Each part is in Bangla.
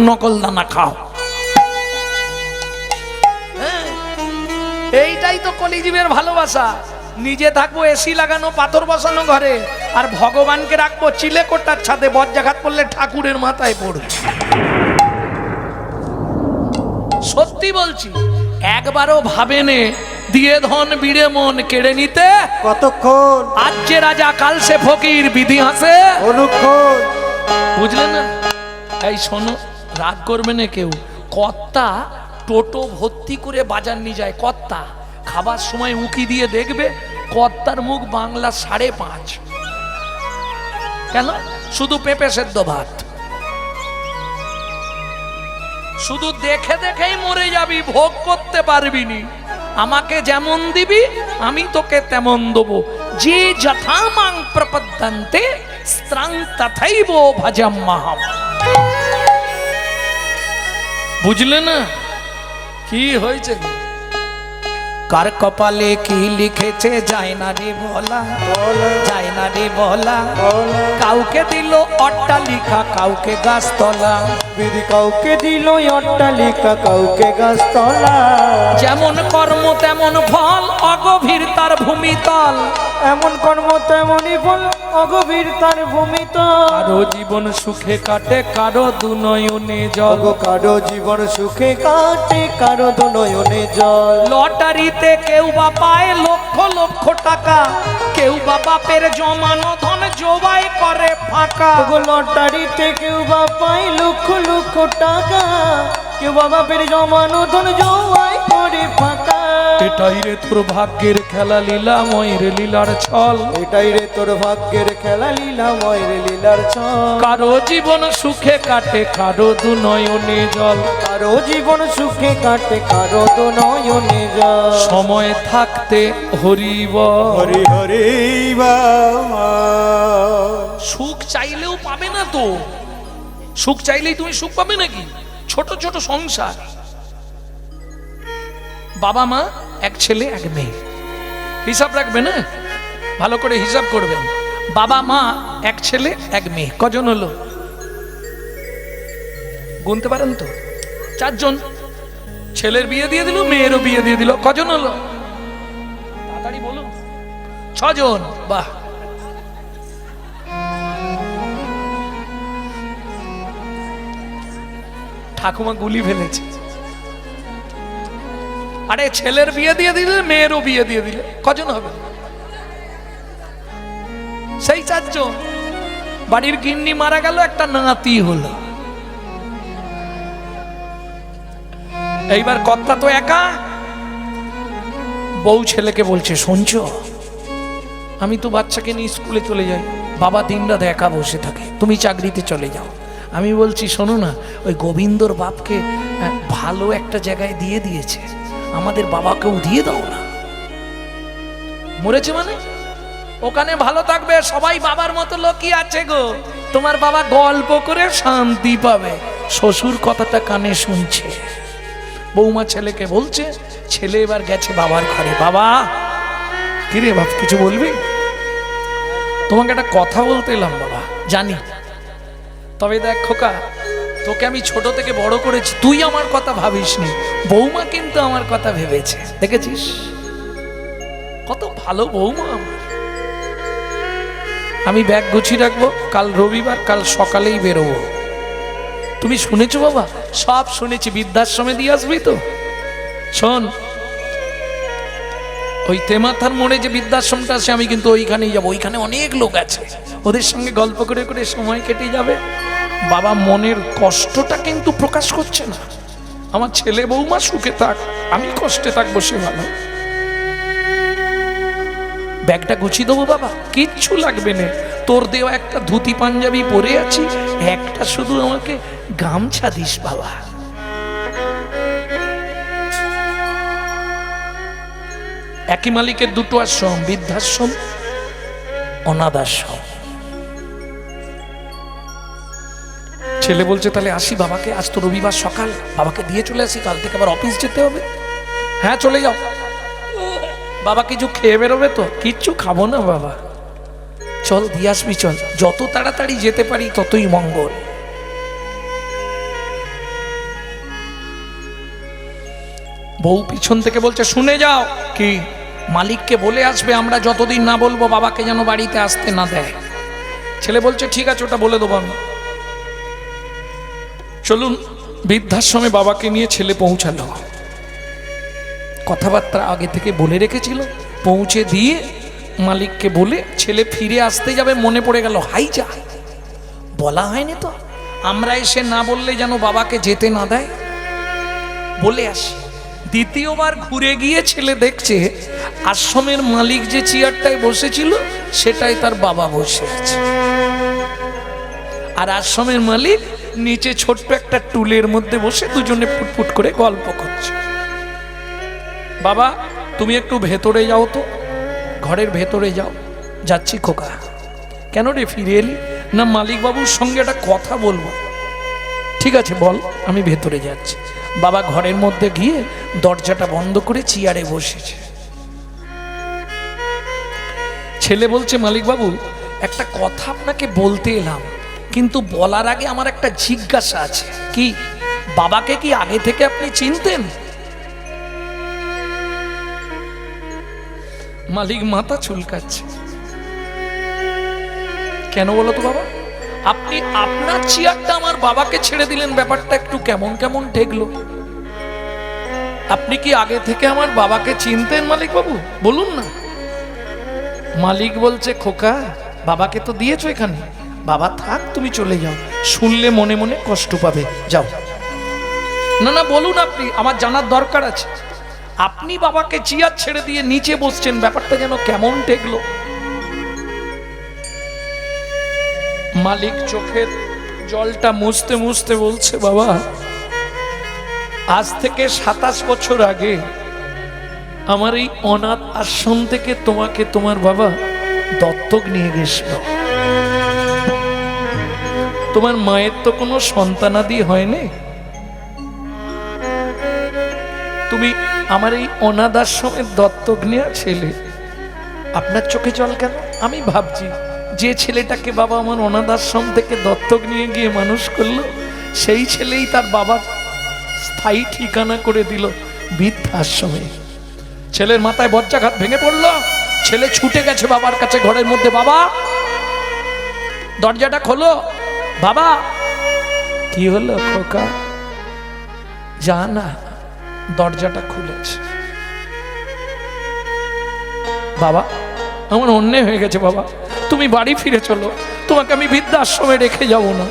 নকল দানা খাও। এইটাই তো কলিজীবের ভালোবাসা। নিজে থাকবো এসি লাগানো পাথর বসানো ঘরে, আর ভগবানকে রাখবো চিলেকোটার ছাদে, বজ্রাঘাত পড়লে ঠাকুরের মাথায় পড়বে। সত্যি বলছি, একবারও ভাবেনে দিয়ে ধন বিড়ে মন কেড়ে নিতে কতক্ষণ? আজ যে রাজা কাল সে ফকির, বিধি হাসে অনুক্ষণ। বুঝলেন না? এই শোনো, রাগ করবে না কেউ। কর্তা টোটো ভর্তি করে বাজার নিয়ে যায়। কর্তা খাবার সময় উকি দিয়ে দেখবে কর্তার মুখ বাংলা 5.5। কেন? শুধু পেঁপে সেদ্ধ ভাত। শুধু দেখে দেখেই মরে যাবি, ভোগ করতে পারবি নি। আমাকে যেমন দিবি আমি তোকে তেমন দেবো। যে যথামাং প্রপদ্যন্তে স্ত্রাং তথৈব ভজাম্যহম। বুঝলে না? কি হয়েছে? কার কপালে কি লিখেছে যায় না রে বলা, যায় না রে বলা। কাউকে দিল অট্টালিকা, কাউকে গাছতলা। বিধি কাউকে দিল অট্টালিকা, কাউকে গাছতলা। যেমন কর্ম তেমন ফল, অগভীর তার ভূমিতল। এমন কর্ম তেমনই ফল, অগভীর তার ভূমিতল। কারো জীবন সুখে কাটে, কারো দুনয়নে জল। কারো জীবন সুখে কাটে, কারো দুনয়নে জল। লটারিতে কেউ বা পায় লক্ষ লক্ষ টাকা, কেউ বা বাপের জমানো ধন জবাই করে ফাঁকা। লটারিতে কেউ বা পায় লক্ষ লক্ষ টাকা, কেউ বা বাপের জমানো ধন জবাই করে ফাঁকা। এটাই রে তোর ভাগ্যের খেলা, লীলাময়ের লীলার ছল। এটাই রে তোর ভাগ্যের খেলা, লীলাময়ের লীলার ছল। কারো জীবন সুখে কাটে, কারো দুনয়নে জল। কারো জীবন সুখে কাটে, কারো দুনয়নে জল। সময় থাকতে হরিব হরি হরি সুখ চাইলেও পাবে না তো। সুখ চাইলেই তুমি সুখ পাবে নাকি? ছোট ছোট সংসার, বাবা মা, এক ছেলে এক মেয়ে। হিসাব রাখবে না, ভালো করে হিসাব করবেন। বাবা মা এক ছেলে এক মেয়ে, কজন হলো? গুনতে পারেন তো? 4 জন। ছেলের বিয়ে দিয়ে দিল, মেয়েরও বিয়ে দিয়ে দিল, কজন হলো? তাড়াতাড়ি বলুন। 6 জন। বাহ। ঠাকুমা গুলি ফেলেছে। আরে ছেলের বিয়ে দিয়ে দিলে, মেয়েরও বিয়ে দিয়ে দিলে, কজন হবে? সেই 4 জন। বাড়ির গিন্নি মারা গেল, একটা নাতি হলো। এইবার কর্তা তো একা। বউ ছেলেকে বলছে, শুনছো, আমি তো বাচ্চাকে নিয়ে স্কুলে চলে যাই, বাবা দিনরাত একা বসে থাকে, তুমি চাকরিতে চলে যাও। আমি বলছি, শোনো না, ওই গোবিন্দর বাপকে ভালো একটা জায়গায় দিয়ে দিয়েছে, আমাদের বাবাকেও দিয়ে দাও না। মরেছে মানে ওখানে ভালো থাকবে, সবাই বাবার মতো লোকই আছে গো। তোমার বাবা গল্প করে শান্তি পাবে। শ্বশুর কথাটা কানে শুনছে। বৌমা ছেলেকে বলছে, ছেলে এবার গেছে বাবার ঘরে। বাবা, কিরে বাপ, কিছু বলবি? তোমাকে একটা কথা বলতে এলাম বাবা। জানি, তবে দেখ খোকা, তোকে আমি ছোট থেকে বড় করেছি, তুই আমার কথা ভাবিসনি, বৌমা কিন্তু আমার কথা ভেবেছে। দেখেছিস কত ভালো বৌমা আমার। আমি ব্যাগ গুছিয়ে রাখবো, কাল রবিবার, কাল সকালেই বেরোবো। তুমি শুনেছো বাবা? সব শুনেছি। বৃদ্ধাশ্রমে দিয়ে আসবি তো? শোন, ওই তেমাথার মোড়ে যে বৃদ্ধাশ্রমটা আছে, আমি কিন্তু ওইখানেই যাবো। ওইখানে অনেক লোক আছে, ওদের সঙ্গে গল্প করে করে সময় কেটে যাবে। বাবা মনের কষ্টটা কিন্তু প্রকাশ করছে না। আমার ছেলে বৌমা সুখে থাক, আমি কষ্টে থাকবো, সে ভালো। ব্যাগটা গুছিয়ে দেবো বাবা, কিচ্ছু লাগবে না। তোর দেওয়া একটা ধুতি পাঞ্জাবি পরে আছি, একটা শুধু আমাকে গামছা দিস বাবা। একই মালিকের 2টো আশ্রম, বৃদ্ধাশ্রম, অনাথ আশ্রম। ছেলে বলছে, তাহলে আসি বাবাকে, আজ তো রবিবার সকাল, বাবাকে দিয়ে চলে আসি, কাল থেকে আবার অফিস যেতে হবে। হ্যাঁ চলে যাও। বাবা কিছু খেয়ে বেরোবে তো? কিচ্ছু খাবো না বাবা, চল দিয়ে আসবি, চল। যত তাড়াতাড়ি যেতে পারি ততই মঙ্গল। বউ পিছন থেকে বলছে শুনে যাও। কি? মালিককে বলে আসবে আমরা যতদিন না বলবো বাবাকে যেন বাড়িতে আসতে না দেয়। ছেলে বলছে ঠিক আছে, ওটা বলে দেবো আমি। চলুন, বৃদ্ধাশ্রমে বাবাকে নিয়ে ছেলে পৌঁছালো। কথাবার্তা আগে থেকে বলে রেখেছিল, পৌঁছে দিয়ে মালিককে বলে ছেলে ফিরে আসতে যাবে, মনে পড়ে গেল হাই যা, বলা হয়নি তো, আমরা এসে না বললে যেন বাবাকে যেতে না দেয়, বলে আসি। দ্বিতীয়বার ঘুরে গিয়ে ছেলে দেখছে আশ্রমের মালিক যে চেয়ারটায় বসেছিল সেটাই তার বাবা বসে আছে, আর আশ্রমের মালিক নিচে ছোট্ট একটা টুলের মধ্যে বসে দুজনে ফুটফুট করে গল্প করছে। বাবা তুমি একটু ভেতরে যাও তো, ঘরের ভেতরে যাও। যাচ্ছি খোকা। কেন রে ফিরে এলি? না মালিক বাবুর সঙ্গে একটা কথা বলবো। ঠিক আছে বল, আমি ভেতরে যাচ্ছি। বাবা ঘরের মধ্যে গিয়ে দরজাটা বন্ধ করে চেয়ারে বসেছে। ছেলে বলছে মালিক বাবু একটা কথা আপনাকে বলতে এলাম, কিন্তু বলার আগে আমার একটা জিজ্ঞাসা আছে। কি? বাবাকে কি আগে থেকে আপনি চিনতেন? মালিক মাথা চুলকাচ্ছে। কেন বলো তো বাবা? আপনি আপনার চেয়ারটা আমার বাবাকে ছেড়ে দিলেন, ব্যাপারটা একটু কেমন কেমন ঠেকলো। আপনি কি আগে থেকে আমার বাবাকে চিনতেন মালিক বাবু? বলুন না। মালিক বলছে খোকা বাবাকে তো দিয়েছো এখানে, বাবা থাক, তুমি চলে যাও, শুনলে মনে মনে কষ্ট পাবে, যাও। না না বলুন আপনি, আমার জানার দরকার আছে। আপনি বাবাকে চেয়ার ছেড়ে দিয়ে নিচে বসছেন, ব্যাপারটা যেন কেমন ঠেকলো। মালিক চোখের জলটা মুছতে মুছতে বলছে বাবা আজ থেকে 27 বছর আগে আমার এই অনাথ আশ্রম থেকে তোমাকে তোমার বাবা দত্তক নিয়ে গেছিল। তোমার মায়ের তো কোনো সন্তানাদি হয়নি, তুমি আমার এই অনাথ আশ্রমের দত্তক নেওয়া ছেলে। আপনার চোখে জল কেন? আমি ভাবছি যে ছেলেটাকে বাবা আমার অনাথ আশ্রম থেকে দত্তক নিয়ে গিয়ে মানুষ করলো, সেই ছেলেই তার বাবার স্থায়ী ঠিকানা করে দিল বৃদ্ধাশ্রমে। ছেলের মাথায় বজ্রাঘাত ভেঙে পড়লো। ছেলে ছুটে গেছে বাবার কাছে ঘরের মধ্যে, বাবা দরজাটা খোলো। বাবা কি হলো খোকা? যা না, দরজাটা খুলেছে। বাবা আমার অন্যায় হয়ে গেছে, বাবা তুমি বাড়ি ফিরে চলো, তোমাকে আমি বৃদ্ধাশ্রমে রেখে যাব না।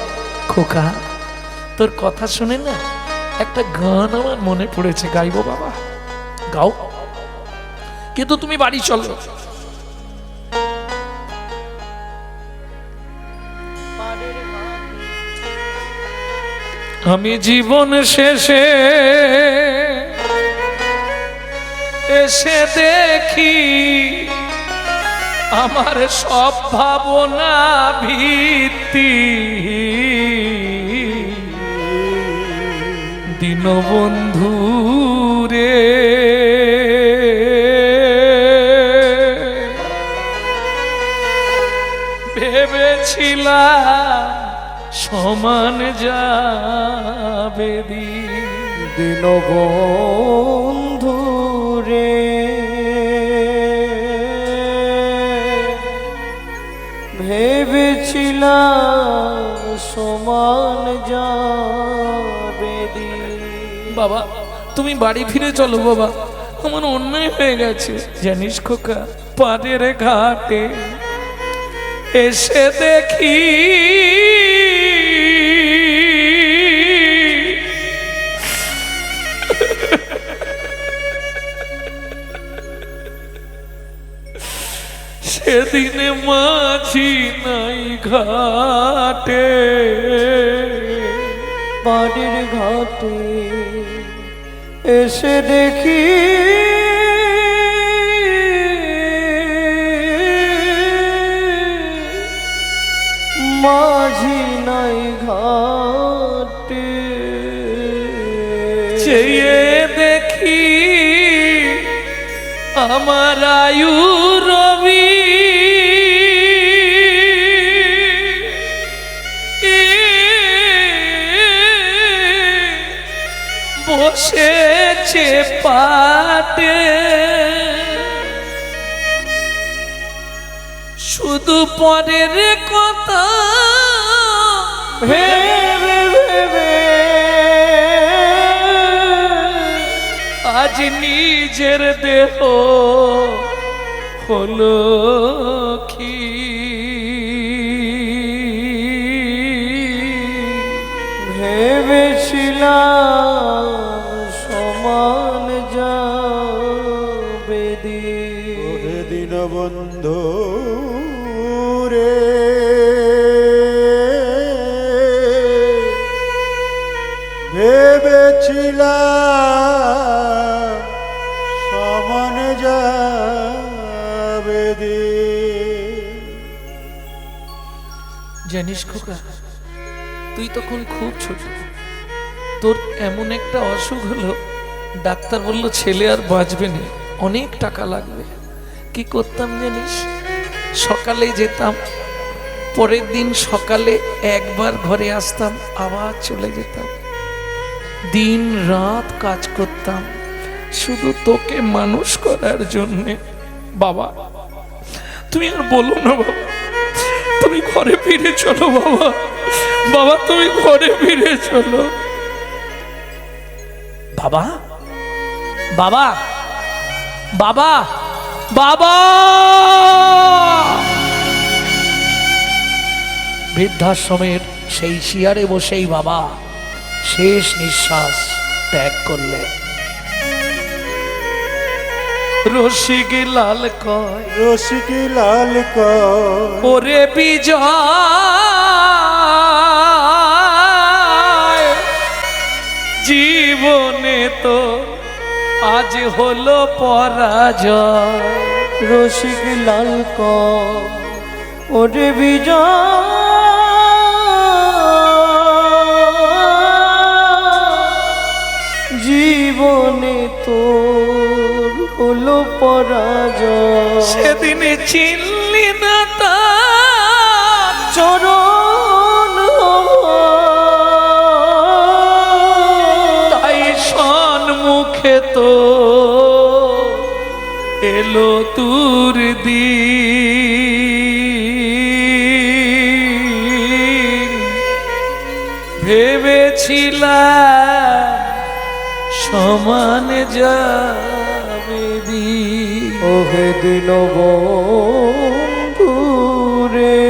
খোকা তোর কথা শুনে না একটা গান আমার মনে পড়েছে, গাইবো বাবা? গাও, কিন্তু তুমি বাড়ি চলো। আমি জীবন শেষে এসে দেখি আমার সব ভাবনা ভিত্তি দীনবন্ধু রে। ভেবেছিলাম সমান যাবে দীনবন্ধু রে, ভেবেছিলাম সমান যাবে বাবা তুমি বাড়ি ফিরে চলো বাবা, আমার অন্যায় হয়ে গেছে জানিস খোকা। পাড়ের ঘাটে এসে দেখি সেদিনে মাঝি নাই ঘাটে, পাড়ের ঘাটে এসে দেখি মাঝি নাই ঘাটে, চেয়ে দেখি আমার আয়ু রবি বসেছে পাটে শুধু পরের কথা ভেবে ভেবে আজ নিজের দেহ হলো কি ভেবেছিলাম সমান যাবে দিন বন্ধু রে ভেবেছিলাম সমান যাবে জানিস খোকা, তুই তখন খুব ছোট, তোর এমন একটা অসুখ হলো, ডাক্তার বলল ছেলে আর বাঁচবে না, অনেক টাকা লাগবে। কি করতাম জানিস? সকালে যেতাম, পরের দিন সকালে একবার ঘরে আসতাম, আবার চলে যেতাম, দিন রাত কাজ করতাম শুধু তোকে মানুষ করার জন্যে। বাবা তুমি আর বলো না বাবা, তুমি ঘরে ফিরে চলো বাবা, বাবা তুমি ঘরে ফিরে চলো। বাবা বাবা বাবা বাবা, বৃদ্ধাশ্রমের সেই চেয়ারে বসেই বাবা শেষ নিঃশ্বাস ত্যাগ করলেন। রসিক লাল কয়, রসিক লাল কয়, ওরে বিজয় জীবনে তো আজ হলো পরাজয়। রসিক লাল কয়, ওরে বিজয় জীবনে তোর হলো পরাজয়। সেদিনে চিনলি না তার চরণ তাই সম্মুখে তো এলো তোর দিন। ভেবেছিলাম সমান যাবে দিন। ওহে দিন বন্ধু রে,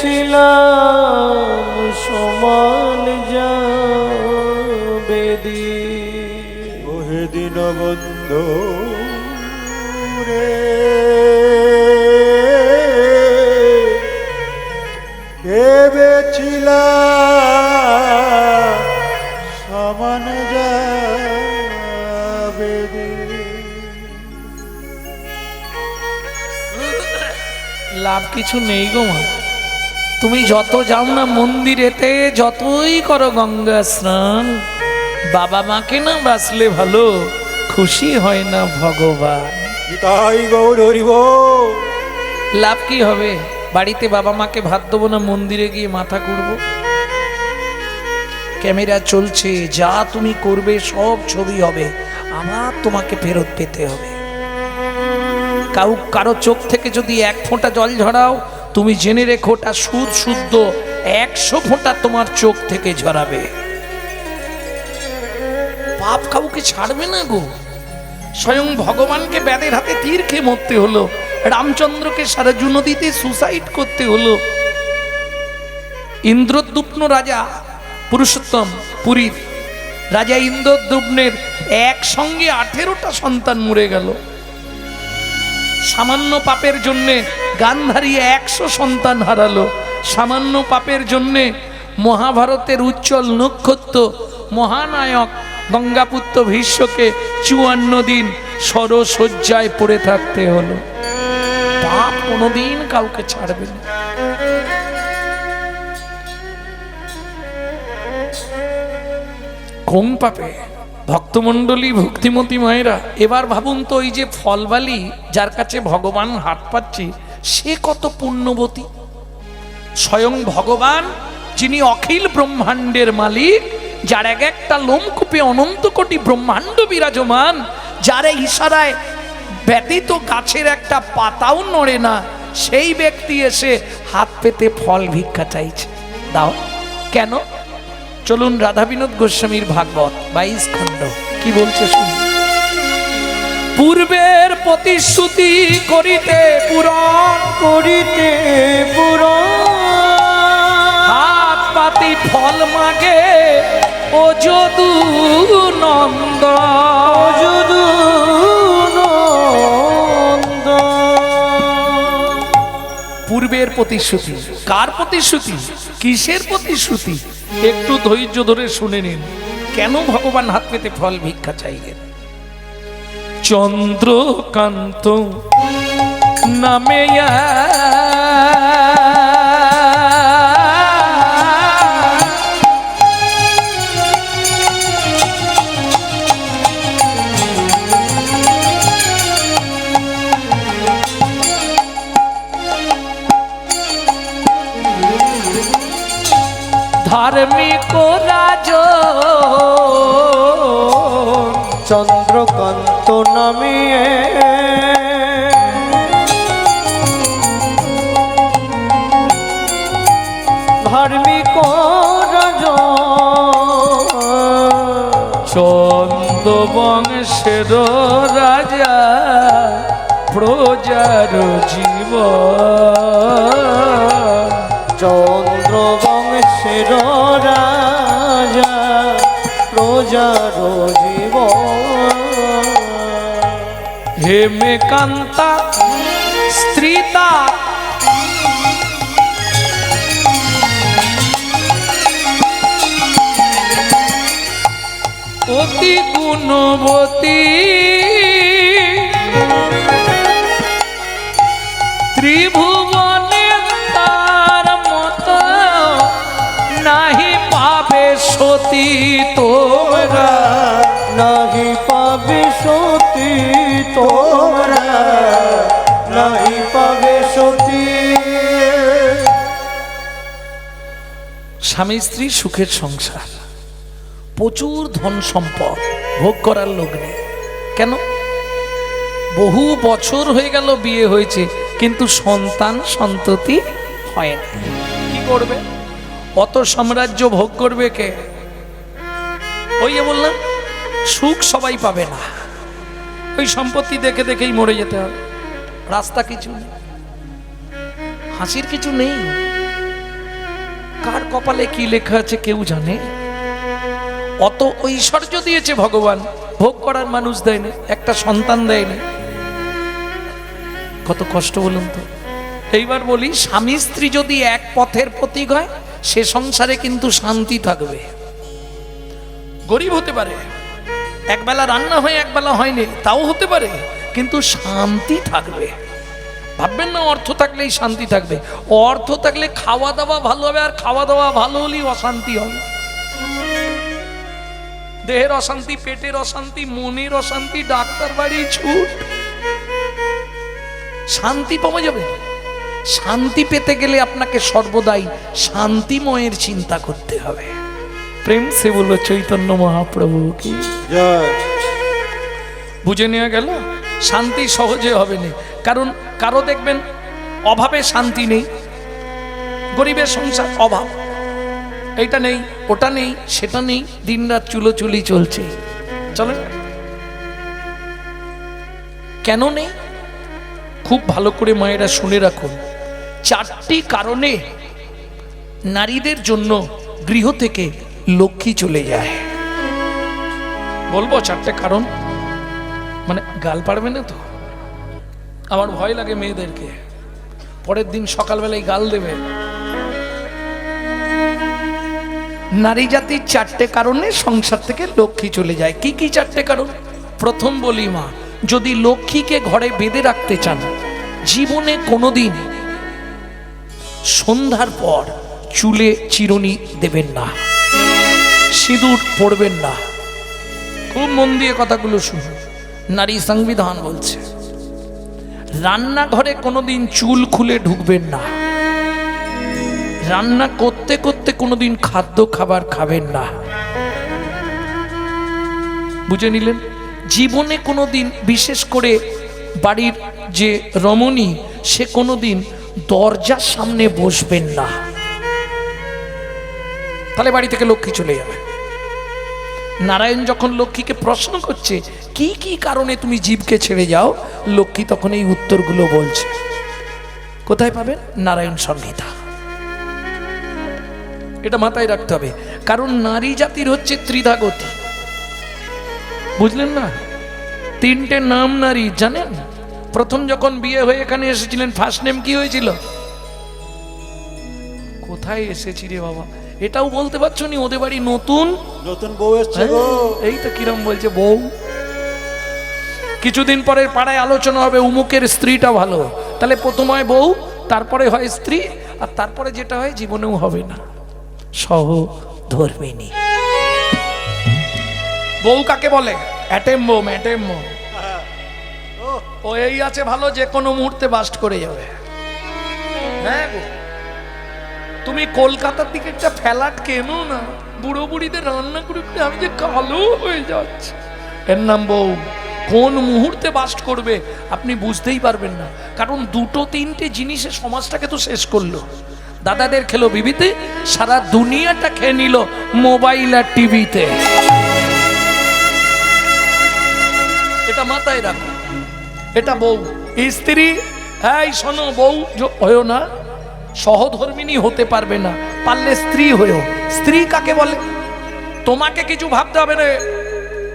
ভেবেছিলাম সমান যাবে দিন। ওহে দিন বন্ধু রে, ভেবেছিলাম সমান যাবে দিন। লাভ কিছু নেই গো মা, তুমি যত যাও না মন্দিরেতে, যতই করো গঙ্গা স্নান, বাবা মাকে না বাঁচলে ভালো খুশি হয় না ভগবান। তাই গৌর হরিব, লাভ কি হবে? বাড়িতে বাবা মাকে ভাত দেবো না, মন্দিরে গিয়ে মাথা করব। ক্যামেরা চলছে, যা তুমি করবে সব ছবি হবে, আবার তোমাকে ফেরত পেতে হবে। কারো চোখ থেকে যদি এক ফোঁটা জল ঝরাও, তুমি জেনে রেখো ওটা সুদ শুদ্ধ 100 ফোঁটা তোমার চোখ থেকে ঝরাবে। পাপ কাউকে ছাড়বে না গো। স্বয়ং ভগবানকে ব্যাধের হাতে তীর খেয়ে মরতে হলো, রামচন্দ্রকে সারাজু নদীতে সুসাইড করতে হলো, ইন্দ্রদ্যুম্ন রাজা পুরুষোত্তম পুরীর রাজা ইন্দ্রদ্যুম্নের একসঙ্গে 18টা সন্তান মরে গেল। সামান্য পাপের জন্যে গান্ধারী 100 সন্তান হারালো। সামান্য পাপের জন্যে মহাভারতের উজ্জ্বল নক্ষত্র মহানায়ক গঙ্গাপুত্র ভীষ্মকে 54 দিন সরশয্যায় পড়ে থাকতে হলো। পাপ কোনোদিন কাউকে ছাড়বে না। কোন পাপে? ভক্তমণ্ডলী, ভক্তিমতী মায়েরা, এবার ভাবুন তো, ওই যে ফলবালি যার কাছে ভগবান হাত পাচ্ছে, সে কত পুণ্যবতী। স্বয়ং ভগবান, যিনি অখিল ব্রহ্মাণ্ডের মালিক, যার এক একটা লোমকূপে অনন্ত কোটি ব্রহ্মাণ্ড বিরাজমান, যার ইশারায় ব্যতীত গাছের একটা পাতাও নড়ে না, সেই ব্যক্তি এসে হাত পেতে ফল ভিক্ষা চাইছে, দাও কেন? চলুন রাধা বিনোদ গোস্বামীর ভাগবত 22 খণ্ড কি বলছে শুনুন। পূর্বের প্রতিশ্রুতি করিতে পূরণ, করিতে পুরন হাত পাতি ফল মাগে ও যদু নন্দ, যদু নন্দ। পূর্বের প্রতিশ্রুতি, কার প্রতিশ্রুতি, কিসের প্রতিশ্রুতি? একটু ধৈর্য ধরে শুনে নিন কেন ভগবান হাত পেতে ফল ভিক্ষা চাইলেন। চন্দ্রকান্ত নামে ধার্মিক রাজ চন্দ্রকান্ত নামিয়ে ধার্মিক রাজ চন্দ্র বংশের রাজা প্রজার জীব, চন্দ্র বংশের রাজা প্রজার জীব। হেমে কান্তা স্ত্রীতা অতি গুণবতী, ত্রিভুবনে তার মত নাহি পাবে সতী তোমরা, নাহি পাবে সতী তোমরা, নাহি পাবে সতী। স্বামী স্ত্রী সুখের সংসার, প্রচুর ধন সম্পদ, ভোগ করার লোক নেই। কেন? বহু বছর হয়ে গেল বিয়ে হয়েছে কিন্তু সন্তান সন্ততি হয় না। কি করবে? অত সাম্রাজ্য ভোগ করবে কে? ওই যে বললাম সুখ সবাই পাবে না, ওই সম্পত্তি দেখে দেখেই মরে যেতে হবে। রাস্তা কিছু নেই, হাসির কিছু নেই। কার কপালে কি লেখা আছে কেউ জানে? অত ঐশ্বর্য দিয়েছে ভগবান, ভোগ করার মানুষ দেয়নি, একটা সন্তান দেয়নি। কত কষ্ট বলুন তো। এইবার বলি, স্বামী স্ত্রী যদি এক পথের প্রতীক হয়, সে সংসারে কিন্তু শান্তি থাকবে। গরিব হতে পারে, একবেলা রান্না হয় একবেলা হয়নি, তাও হতে পারে, কিন্তু শান্তি থাকবে। ভাববেন না অর্থ থাকলেই শান্তি থাকবে। অর্থ থাকলে খাওয়া দাওয়া ভালো হবে, আর খাওয়া দাওয়া ভালো হলেই অশান্তি হবে। দেহের অশান্তি, পেটের অশান্তি, মনের অশান্তি, ডাক্তার বাড়ি ছুট। শান্তি পাওয়া যাবে? শান্তি পেতে গেলে আপনাকে সর্বদাই শান্তিময়ের চিন্তা করতে হবে। প্রেম সে বলল চৈতন্য মহাপ্রভু কি জয়। বুঝে নেওয়া গেল? শান্তি সহজে হবে না, কারণ কারো দেখবেন অভাবে শান্তি নেই। গরিবের সংসার অভাব, এইটা নেই ওটা নেই সেটা নেই, দিনরাত চুলোচুলি চলছে। চলেন, কেন নেই? খুব ভালো করে মায়েরা শুনে রাখুন। 4টি কারণে নারীদের জন্য গৃহ থেকে লক্ষ্মী চলে যায়। বলবো 4টে কারণ, মানে গাল পারবে না তো? আমার ভয় লাগে মেয়েদেরকে, পরের দিন সকালবেলায় গাল দেবে। নারী জাতির 4টে কারণে সংসার থেকে লক্ষ্মী চলে যায়। কি কি 4টে কারণ? প্রথম বলি মা, যদি লক্ষ্মীকে ঘরে বেঁধে রাখতে চান, জীবনে কোনোদিন সন্ধ্যার পর চুলে চিরুনি দেবেন না, সিঁদুর পরবেন না। খুব মন দিয়ে কথাগুলো শুনুন, নারী সংবিধান বলছে। রান্নাঘরে কোনোদিন চুল খুলে ঢুকবেন না, রান্না করতে করতে কোনোদিন খাদ্য খাবার খাবেন না, বুঝে নিলেন? জীবনে কোনোদিন, বিশেষ করে বাড়ির যে রমণী, সে কোনোদিন দরজার সামনে বসবেন না, তাহলে বাড়ি থেকে লক্ষ্মী চলে যাবে। নারায়ণ যখন লক্ষ্মীকে প্রশ্ন করছে কি কি কারণে তুমি জীবকে ছেড়ে যাও, লক্ষ্মী তখন এই উত্তরগুলো বলছে। কোথায় পাবেন? নারায়ণ সংহিতা। এটা মাথায় রাখতে হবে, কারণ নারী জাতির হচ্ছে ত্রিধা গতি, বুঝলেন না? তিনটে নাম নারী, জানেন? প্রথম যখন বিয়ে হয়ে এখানে এসেছিলেন, ফার্স্ট নেম কি হয়েছিল? কোথায় এসেছি রে বাবা, এটাও বলতে পারছো নি? ওদের বাড়ি নতুন নতুন বউ এসছে গো। এই তো কিরম বলছে বউ। কিছুদিন পরে পাড়ায় আলোচনা হবে উমুকের স্ত্রীটা ভালো, তাহলে প্রথম হয় বউ, তারপরে হয় স্ত্রী, আর তারপরে যেটা হয় জীবনেও হবে না, সহধর্মিণী। বউ কাকে বলে? অ্যাটেম্বো, ম্যাটেম্বো। ও এই আছে ভালো, যে কোনো মুহূর্তে বাস্ট করে যাবে। হ্যাঁ গো, তুমি কলকাতার দিকে একটা ফ্ল্যাট কেনো না, বুড়ো বুড়িদের রান্না করে করে আমি যে কালো হয়ে যাচ্ছি। এর নাম বউ। কোন মুহূর্তে বাস্ট করবে আপনি বুঝতেই পারবেন না, কারণ দুটো তিনটে জিনিসে সমাজটাকে তো শেষ করলো। দাদাদের খেলো বিবিতে, সারা দুনিয়াটা খেয়ে নিল মোবাইল আর টিভিতে। এটা মাথায় রাখো, এটা বউ। স্ত্রী, এই শোনো, বউ হয়েও না, সহধর্মিণী হতে পারবে না, পারলে স্ত্রী হয়েও। স্ত্রী কাকে বলে? তোমাকে কিছু ভাবতে হবে না,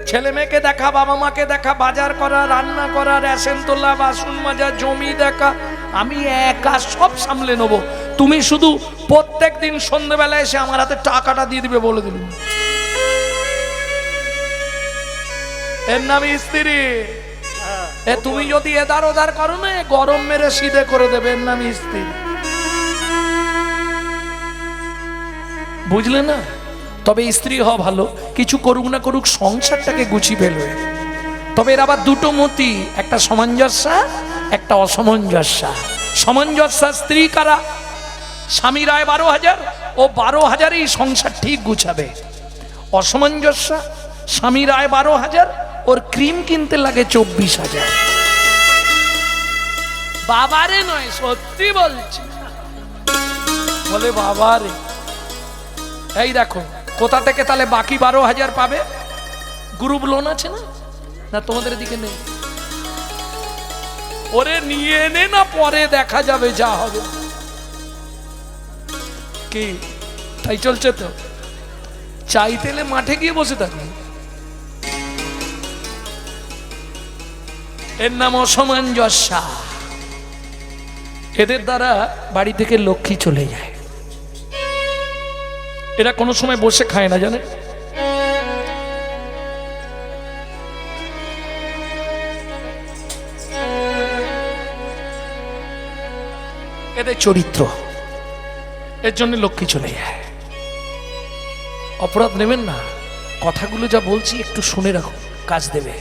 ছেলে মেয়েকে দেখা, বাবা মাকে দেখা, বাজার করা, রান্না করা, রেশন তোলা, বাসন মাজা, জমি দেখা, আমি একা সব সামলে নেবো। তুমি শুধু প্রত্যেক দিন সন্ধ্যেবেলা এসে আমার হাতে টাকাটা দিয়ে দিবে, বলে দিল। এর নাম স্ত্রী। তুমি যদি এদার ওদার করো না, গরম মেরে সিধে করে দেবে, এর নাম স্ত্রী। বুঝলে না? তবে স্ত্রী হওয়া ভালো, কিছু করুক না করুক সংসারটাকে গুছিয়ে ফেলবে। তবে এর আবার দুটো মতি, একটা সামঞ্জস্যা, একটা অসামঞ্জস্যা। সামঞ্জস্যা স্ত্রী কারা? স্বামীর আয় 12,000, ও 12,000এই সংসার ঠিক গুছাবে। অসামঞ্জস্যা, স্বামীর আয় 12,000, ওর ক্রিম কিনতে লাগে 24,000। বাবারে নয়, সত্যি বলছি, বলে বাবারে। এই দেখো, কোথা থেকে তাহলে বাকি 12,000 পাবে? গ্রুপ লোন আছে না? না তোমাদের দিকে নেই? ওরে নিয়ে নে না, পরে দেখা যাবে যা হবে। কি তাই চলছে তো? চাইতেলে মাঠে গিয়ে বসে থাকবে। এর নাম অসামঞ্জস্যা। এদের দ্বারা বাড়ি থেকে লক্ষ্মী চলে যায়। এরা কোনো সময় বসে খায় না, জানে? এদের চরিত্র, এর জন্য লক্ষ্মী চলে যায়। অপরাধ নেবেন না, কথাগুলো যা বলছি একটু শুনে রাখো, কাজ দেবে।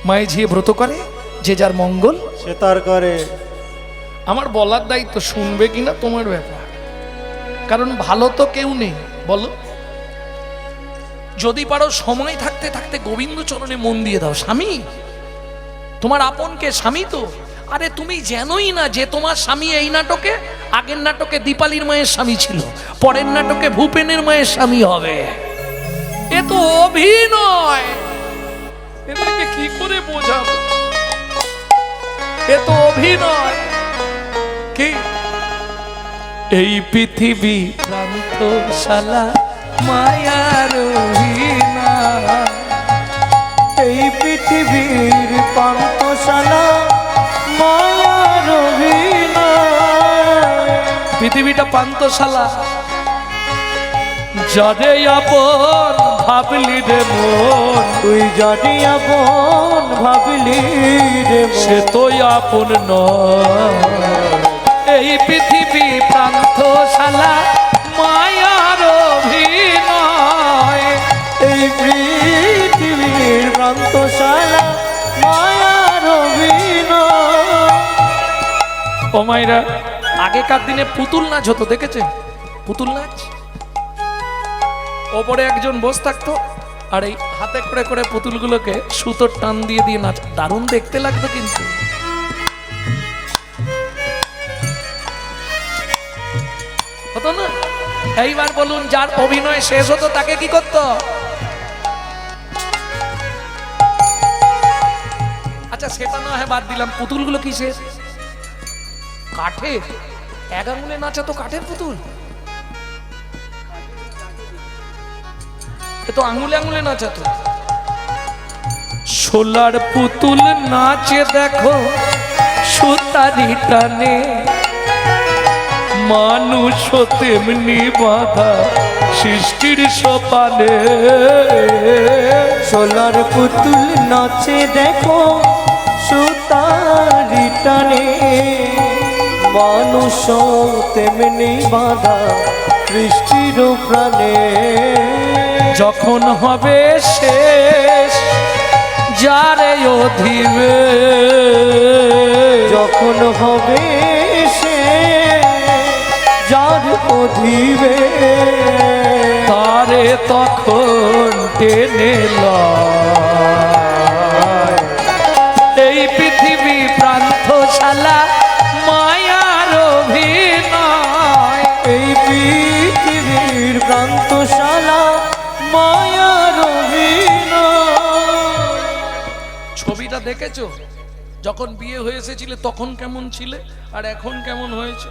মায়ে ঝিয়ে ব্রত করে, যে যার মঙ্গল সে তার করে। আমার বলার দায়িত্ব, শুনবে কিনা তোমার ব্যাপার, কারণ ভালো তো কেউ নেই, বলো? যদি পারো সময় থাকতে থাকতে গোবিন্দ চরণে মন দিয়ে দাও। স্বামী তোমার আপনকে, স্বামী তো। আরে তুমি জানোই না যে তোমার স্বামী এই নাটকে, আগের নাটকে দীপালির মায়ের স্বামী ছিল, পরের নাটকে ভূপেনের মায়ের স্বামী হবে। এ তো অভিনয়, এটাকে কি করে বোঝাবো? এ তো অভিনয়। কি এই পৃথিবী প্রান্তশালা মায়ার অভিনা, এই পৃথিবীর পান্তশালা মায়ার অভিনয়। পৃথিবীটা পান্তশালা, যারে আপন ভাবলি রে মন, তুই যারে আপন ভাবলি রে মন, সে তো আপন নয়। এই পৃথিবী প্রান্তশালা মায়ার অভিনয়, এই পৃথিবীর প্রান্তশালা মায়ার অভিনয়। ও মায়েরা, আগেকার দিনে পুতুল নাচ হতো, দেখেছেন পুতুল নাচ? ওপরে একজন বসে থাকতো আর এই হাতে করে করে পুতুলগুলোকে সুতোর টান দিয়ে দিয়ে নাচ, দারুণ দেখতে লাগতো কিন্তু। হতো না? এইবার বলুন, যার অভিনয় শেষ হতো তাকে কি করতো? আচ্ছা সেটা না হয় বাদ দিলাম, পুতুলগুলো কিসের? কাঠের। এক আঙুলে নাচা তো কাঠের পুতুল, এ তো আঙুলে আঙুলে নাচাতো। সোলার পুতুল নাচে দেখো সুতারি টানে, মানুষ তেমনি বাধা সৃষ্টির সোপানে। সোলার পুতুল নাচে দেখো সুতারি টানে, মানুষ তেমনি বাধা সৃষ্টির প্রাণে। যখন হবে শেষ যারে অধিবে, যখন হবে সে যার অধিবে, তারে তখন টেনে লয়। এই পৃথিবী প্রান্তশালা মায়ার অভিনয়, এই পৃথিবীর প্রান্তশালা মায়ার অভিনয়। ছবিটা দেখেছো? যখন বিয়ে হয়ে এসেছিলে তখন কেমন ছিলে আর এখন কেমন হয়েছে?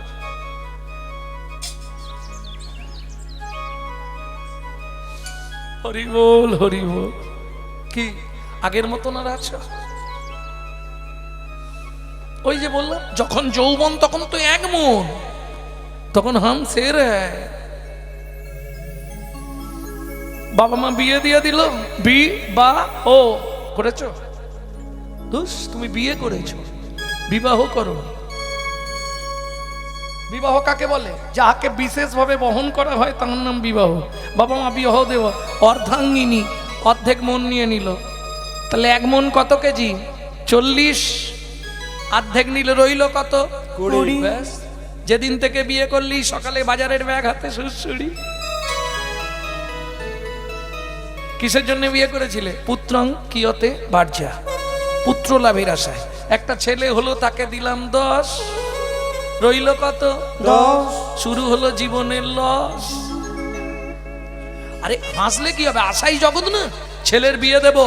হরি বল হরি বল। কি আগের মতন আর আছো? ওই যে বললাম, যখন যৌবন তখন তো এক মন, তখন হাম সের হ্যায়। বাবা মা বিয়ে দিয়ে দিল, ও করেছো? দুস তুমি বিয়ে করেছো, বিবাহ করো। বিবাহ কাকে বলে? যাকে বিশেষভাবে বহন করা হয় তার নাম বিবাহ। বাবা মা বিবাহ দেওয়া, অর্ধাঙ্গিনী অর্ধেক মন নিয়ে নিল, তাহলে এক মন কত কেজি? 40। অর্ধেক নিল, রইল কত? 20। ব্যাস, যেদিন থেকে বিয়ে করলি সকালে বাজারের ব্যাগ হাতে সুড়সুড়ি। কিসের জন্য বিয়ে করেছিলে? পুত্রং কিয়তে বার্জা, পুত্র লাভের আশায়। একটা ছেলে হলো, তাকে দিলাম 10, রইল কত? 10। শুরু হলো জীবনের লস। আরে হাসলে কি হবে? আশাই জগৎ না। ছেলের বিয়ে দেব,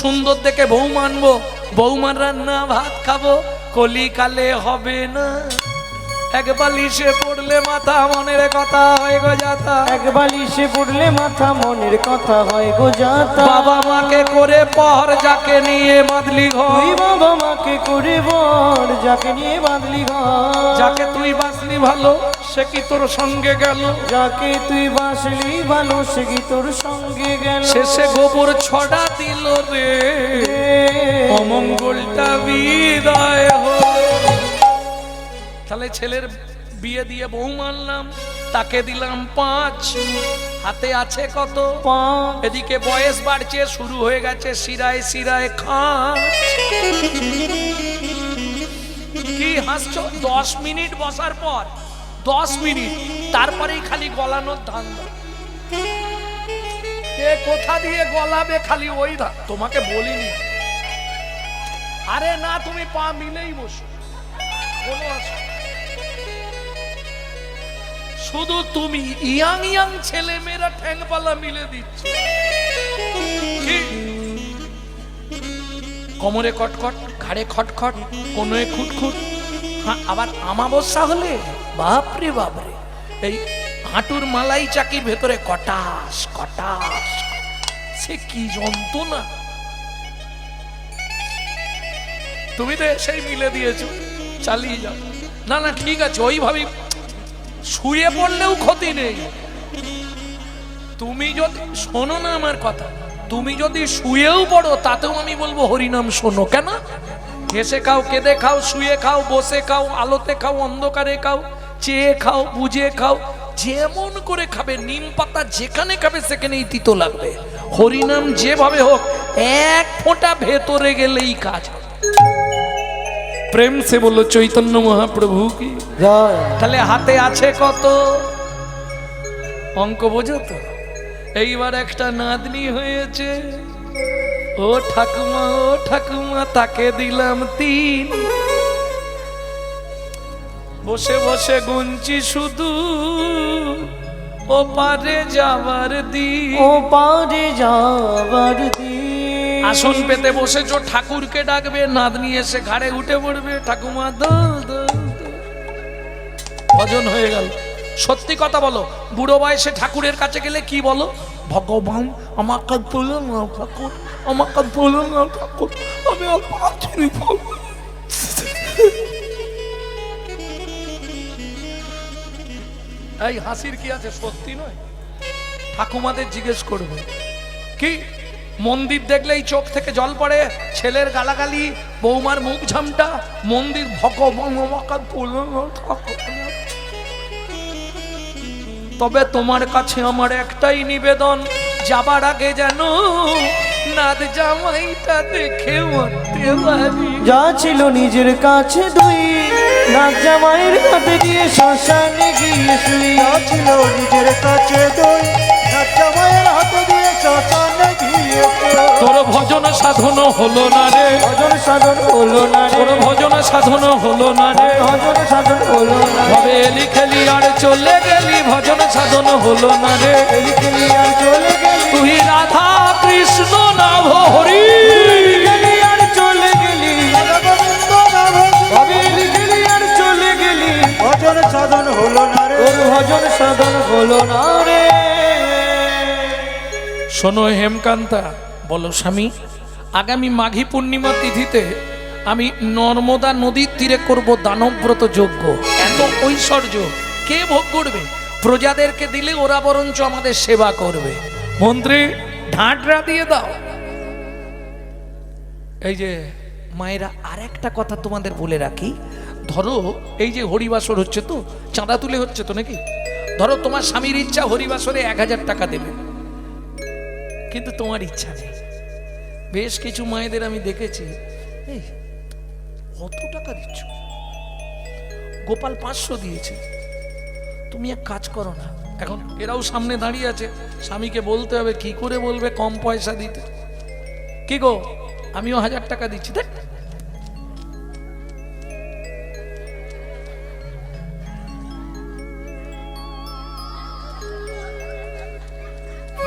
সুন্দর দেখে বউ মানবো, বৌমার রান্না ভাত খাবো, কলিকালে হবে না। এক বালিশে পড়লে মাথা মনের কথা হয় গো যাতা, এক বালিশে পড়লে মাথা মনের কথা হয় গো যাতা। বাবা মাকে করে পর যাকে নিয়ে বাঁধলি ঘর, তুই বাবা মাকে করে বর যাকে নিয়ে বাঁধলি ঘর। যাকে তুই বাঁচলি ভালো সে কি তোর সঙ্গে গেল, যাকে তুই বাসলি ভালো সে কি তোর সঙ্গে গেল। শেষে গোবর ছড়া দিল রে, অমঙ্গলটা বিদায় হলো। তাহলে ছেলের বিয়ে দিয়ে বউ মানলাম, তাকে দিলাম 5, হাতে আছে কত? 5। এদিকে বয়স বাড়ছে, শুরু হয়ে গেছে শিরায় শিরায় খাঁচ। কি হাসছো? 10 মিনিট বসার পর, 10 মিনিট তারপরেই খালি গলানোর ধান্দা। কে কোথা দিয়ে গলাবে খালি ওই তোমাকে বলিনি। আরে না, তুমি পা মিলেই বসো, কোনো শুধু তুমি ইয়াং ইয়াং ছেলে মেয়েরা ঠ্যাংপালা মিলে দিচ্ছে। কোমরে কটকট, ঘাড়ে খটখট, কোনোয় খুটখুট। হ্যাঁ, আবার আমাবস্যা হলে বাপরে বাপরে, এই হাঁটুর মালাই চাকির ভেতরে কটাস কটাস, সে কি যন্ত্রণা। তুমি তো সেই মিলে দিয়েছো, চালিয়ে যাও। না না ঠিক আছে, ওইভাবেই শুয়ে পড়লেও ক্ষতি নেই। তুমি যদি শোনো না আমার কথা, তুমি যদি শুয়েও পড়ো তাতেও আমি বলবো হরিনাম শোনো। কেন? হেসে খাও, কেঁদে খাও, শুয়ে খাও, বসে খাও, আলোতে খাও, অন্ধকারে খাও, চেয়ে খাও, বুঝে খাও, যেমন করে খাবে। নিম পাতা যেখানে খাবে সেখানেই তিতো লাগবে। হরিনাম যেভাবে হোক, এক ফোঁটা ভেতরে গেলেই কাজ। প্রেম সে বলো চৈতন্য মহাপ্রভু কি। জয়। তাহলে হাতে আছে কত, অঙ্ক বোঝো তো। এইবার একটা নাতনি হয়েছে, ও ঠাকুমা তাকে দিলাম 3। বসে বসে গুনছি শুধু ও পারে যাবার দিন। ও পারে যাবার দিন। আসন পেতে বসেছো, ঠাকুরকে ডাকবে, নাতনি এসে ঘাড়ে উঠে পড়বে, ঠাকুমা দোল দোল দোল। ভজন হয়ে গেল। সত্যি কথা বলো, বুড়ো বয়সে ঠাকুরের কাছে গেলে কি বলো? ভগবান আমাকে তুলো না ঠাকুর, আমাকে তুলো না ঠাকুর, আমি আর পাচ্ছি না। এই হাসির কি আছে? সত্যি নয়। ঠাকুমাদের জিজ্ঞেস করবে কি, মন্দির দেখলেই চোখ থেকে জল পড়ে, ছেলের গালাগালি, বৌমার মুখ ঝামটা, মন্দির ভগবান আমাকে তুলো না ঠাকুর। তবে তোমার কাছে আমার একটাই নিবেদন, যাবার আগে যেন নাদ জামাইটা দেখে মরতে পারি। যা ছিল নিজের কাছে 2, নাক জামাইয়ের হাতে দিয়ে শ্মশানে গিয়ে শুই। ছিল নিজের কাছে 2, জামাইয়ের হাতে দিয়ে শ্মশানে গিয়ে তোর ভজন সাধন হলো না রে, ভজন সাধন হলো না রে, তোর ভজন সাধন হলো না রে। ভজন সাধন হলো না রে। ভবে এলি খেলি আর চলে গেলি, ভজন সাধন হলো না রে। এলি খেলি আর চলে গেলি, তুই রাধা কৃষ্ণ নাভ হরি, গেলি আর চলে গেলি, ভবে এলি খেলি আর চলে গেলি, ভজন সাধন হলো না রে। তোর ভজন সাধন হলো না রে। শোনো হেমকান্তা, বলো স্বামী, আগামী মাঘী পূর্ণিমা তিথিতে আমি নর্মদা নদীর তীরে করব দানব্রত যজ্ঞ। এত ঐশ্বর্য কে ভোগ করবে? প্রজাদেরকে দিলে ওরা বরঞ্চ আমাদের সেবা করবে। মন্ত্রী ঢাঁটরা দিয়ে দাও। এই যে মায়েরা, আর একটা কথা তোমাদের বলে রাখি, ধরো এই যে হরিবাসর হচ্ছে, তো চাঁদা তুলে হচ্ছে তো নাকি? ধরো তোমার স্বামীর ইচ্ছা হরিবাসরে 1000 টাকা দেবে, কিন্তু তোমার ইচ্ছা নেই। বেশ কিছু মায়েদের আমি দেখেছি, এই কত টাকা দিচ্ছ? গোপাল 500 দিয়েছে। তুমি এক কাজ করো না, এখন এরাও সামনে দাঁড়িয়ে আছে, স্বামীকে বলতে হবে, কি করে বলবে কম পয়সা দিতে? কি গো, আমিও 1000 টাকা দিচ্ছি, দেখ।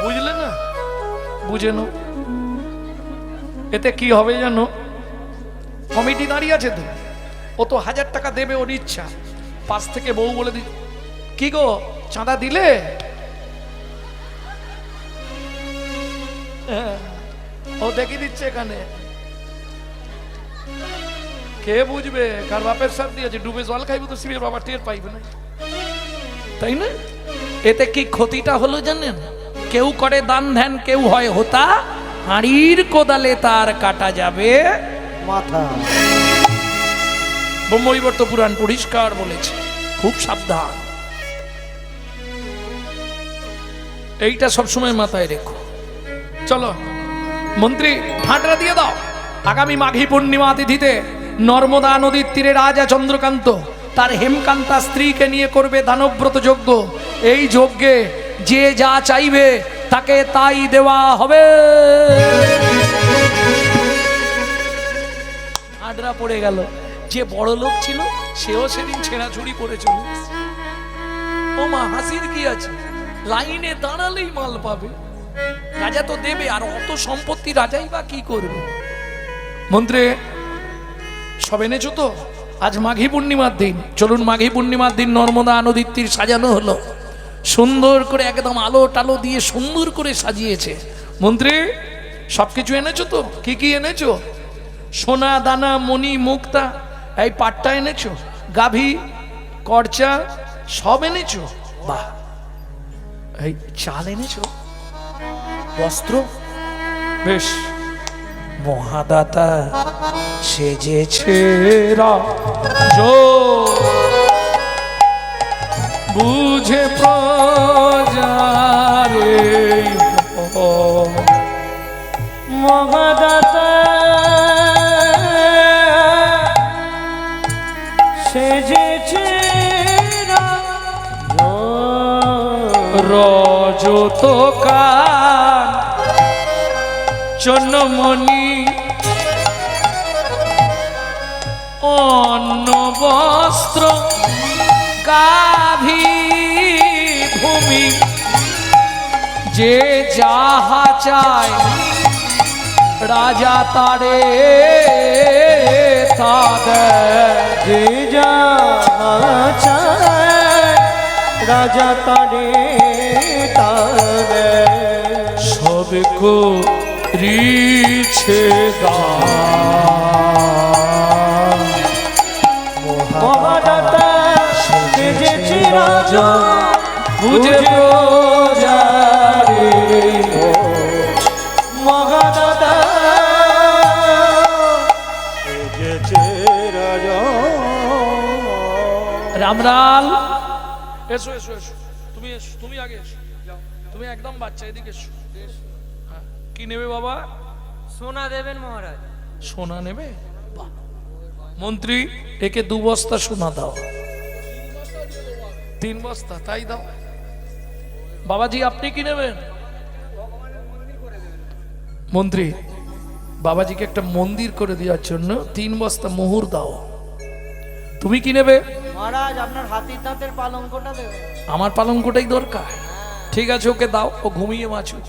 বুঝলে না? বুঝে নো। এতে কি হবে জানো? কমিটি দাঁড়িয়ে আছে তো, ও তো 1000 টাকা দেবে, ওর ইচ্ছা। পাশ থেকে বউ বলে দি, কি গো চাঁদা দিলে? ও দেখিয়ে দিচ্ছে এখানে। কে বুঝবে কার বাপের সাথ দিয়েছে? ডুবে জল খাইবে তো শিবের বাবা টের পাইবে না, তাই না? এতে কি ক্ষতিটা হলো জানেন? কেউ করে দান ধ্যান, কেউ হয় হোতা, হাঁড়ির কোদালে তার কাটা যাবে মাথা। ব্রহ্মবিবর্ত পুরাণ পরিষ্কার বলেছে, খুব সাবধান। এইটা সবসময় মাথায় রেখো। চলো মন্ত্রী, ঠাঁটরা দিয়ে দাও। আগামী মাঘী পূর্ণিমা তিথিতে নর্মদা নদীর তীরে রাজা চন্দ্রকান্ত তার হেমকান্তা স্ত্রীকে নিয়ে করবে দানব্রত যজ্ঞ। এই যজ্ঞে যে যা চাইবে তাকে তাই দেওয়া হবে। আড্রা পড়ে গেল। যে বড় লোক ছিল সেও সেদিন ছেঁড়াছুড়ি করে চলে এসেছে। ও মা, হাসির কি আছে? লাইনে দাঁড়ালেই মাল পাবে। রাজা তো দেবে, আর অত সম্পত্তি রাজাই বা কি করবে? মন্ত্রী সব এনেছো তো? আজ মাঘী পূর্ণিমার দিন, চলুন মাঘী পূর্ণিমার দিন নর্মদা নদীর তীর সাজানো হলো, সুন্দর করে একদম আলো টালো দিয়ে সুন্দর করে সাজিয়েছে। মন্ত্রী সবকিছু এনেছো তো? কি কি এনেছো? সোনা দানা মণি মুক্তা, এই পাট্টা এনেছো, গাভী করচা সব এনেছো? বাহ। এই চাল এনেছো, বস্ত্র, বেশ। মহাদাতা সেজেছে বুঝে প্রজারে মহাদাতা রজতকার চন্নমণি অন্ন বস্ত্র গাভী ভূমি যে যাহা চায় রাজা তারে তা দেয়। যে যা চায় রাজা তারে তারে সব করিছে দান। মহাদাতা সেজেছে রাজা বুঝে প্রজারে মহাদাতা সেজেছে রাজা। রামলাল এসো এসো এসো, তুমি এসো, তুমি আগে এসো, যাও তুমি একদম বাচ্চা, এদিকে এসো। হ্যাঁ, কি নেবে বাবা? সোনা দেবেন মহারাজ। সোনা নেবে? বাহ। মন্ত্রী একে 2 বস্তা সোনা দাও। 3 বস্তা তাই দাও। বাবাজি আপনি কি নেবেন? মন্ত্রী বাবাজিকে একটা মন্দির করে দেওয়ার জন্য 3 বস্তা মোহর দাও। তুমি কি নেবে? মহারাজ আপনার হাতির দাঁতের পালঙ্কটা দেবেন। আমার পালঙ্কটাই দরকার। ঠিক আছে ওকে দাও, ও ঘুমিয়ে বাঁচুক।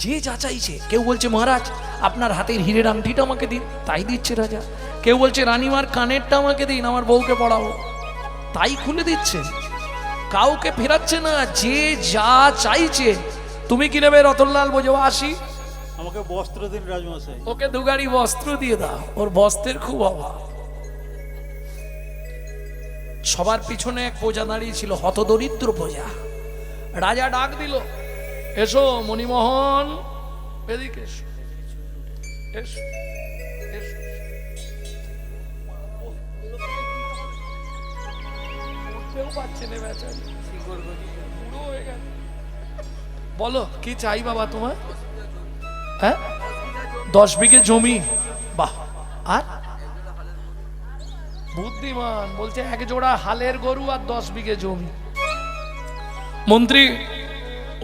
যে যা চাইছে, কেউ বলছে মহারাজ আপনার হাতের হীরের আংটিটা আমাকে দিন, তাই দিচ্ছে রাজা। কেউ বলছে রানীমার কানেরটা আমাকে দিন, আমার বউকে পড়াবো, তাই খুলে দিচ্ছে। কাউকে ফেরাচ্ছে না, যে যা চাইছে। তুমি কি নেবে রতনলাল? বোঝো আসি, আমাকে বস্ত্র দিন রাজমশাই। ওকে 2 গাড়ি বস্ত্র দিয়ে দাও, ওর বস্ত্রের খুব অভাব। সবার পিছনে এক প্রজা দাঁড়িয়ে ছিল, হতদরিদ্র প্রজা। রাজা ডাক দিল, এসো মণিমোহন, এদিকে এসো, এসো, এসো। উঠতেও পারছে না বেচারি, বুড়ো হয়ে গেছে। বলো কি চাই বাবা তোমার? হ্যাঁ 10 বিঘে জমি। বাহ। আর বুদ্ধিমান বলছে 1 জোড়া হালের গরু আর 10 বিঘে জমি। মন্ত্রী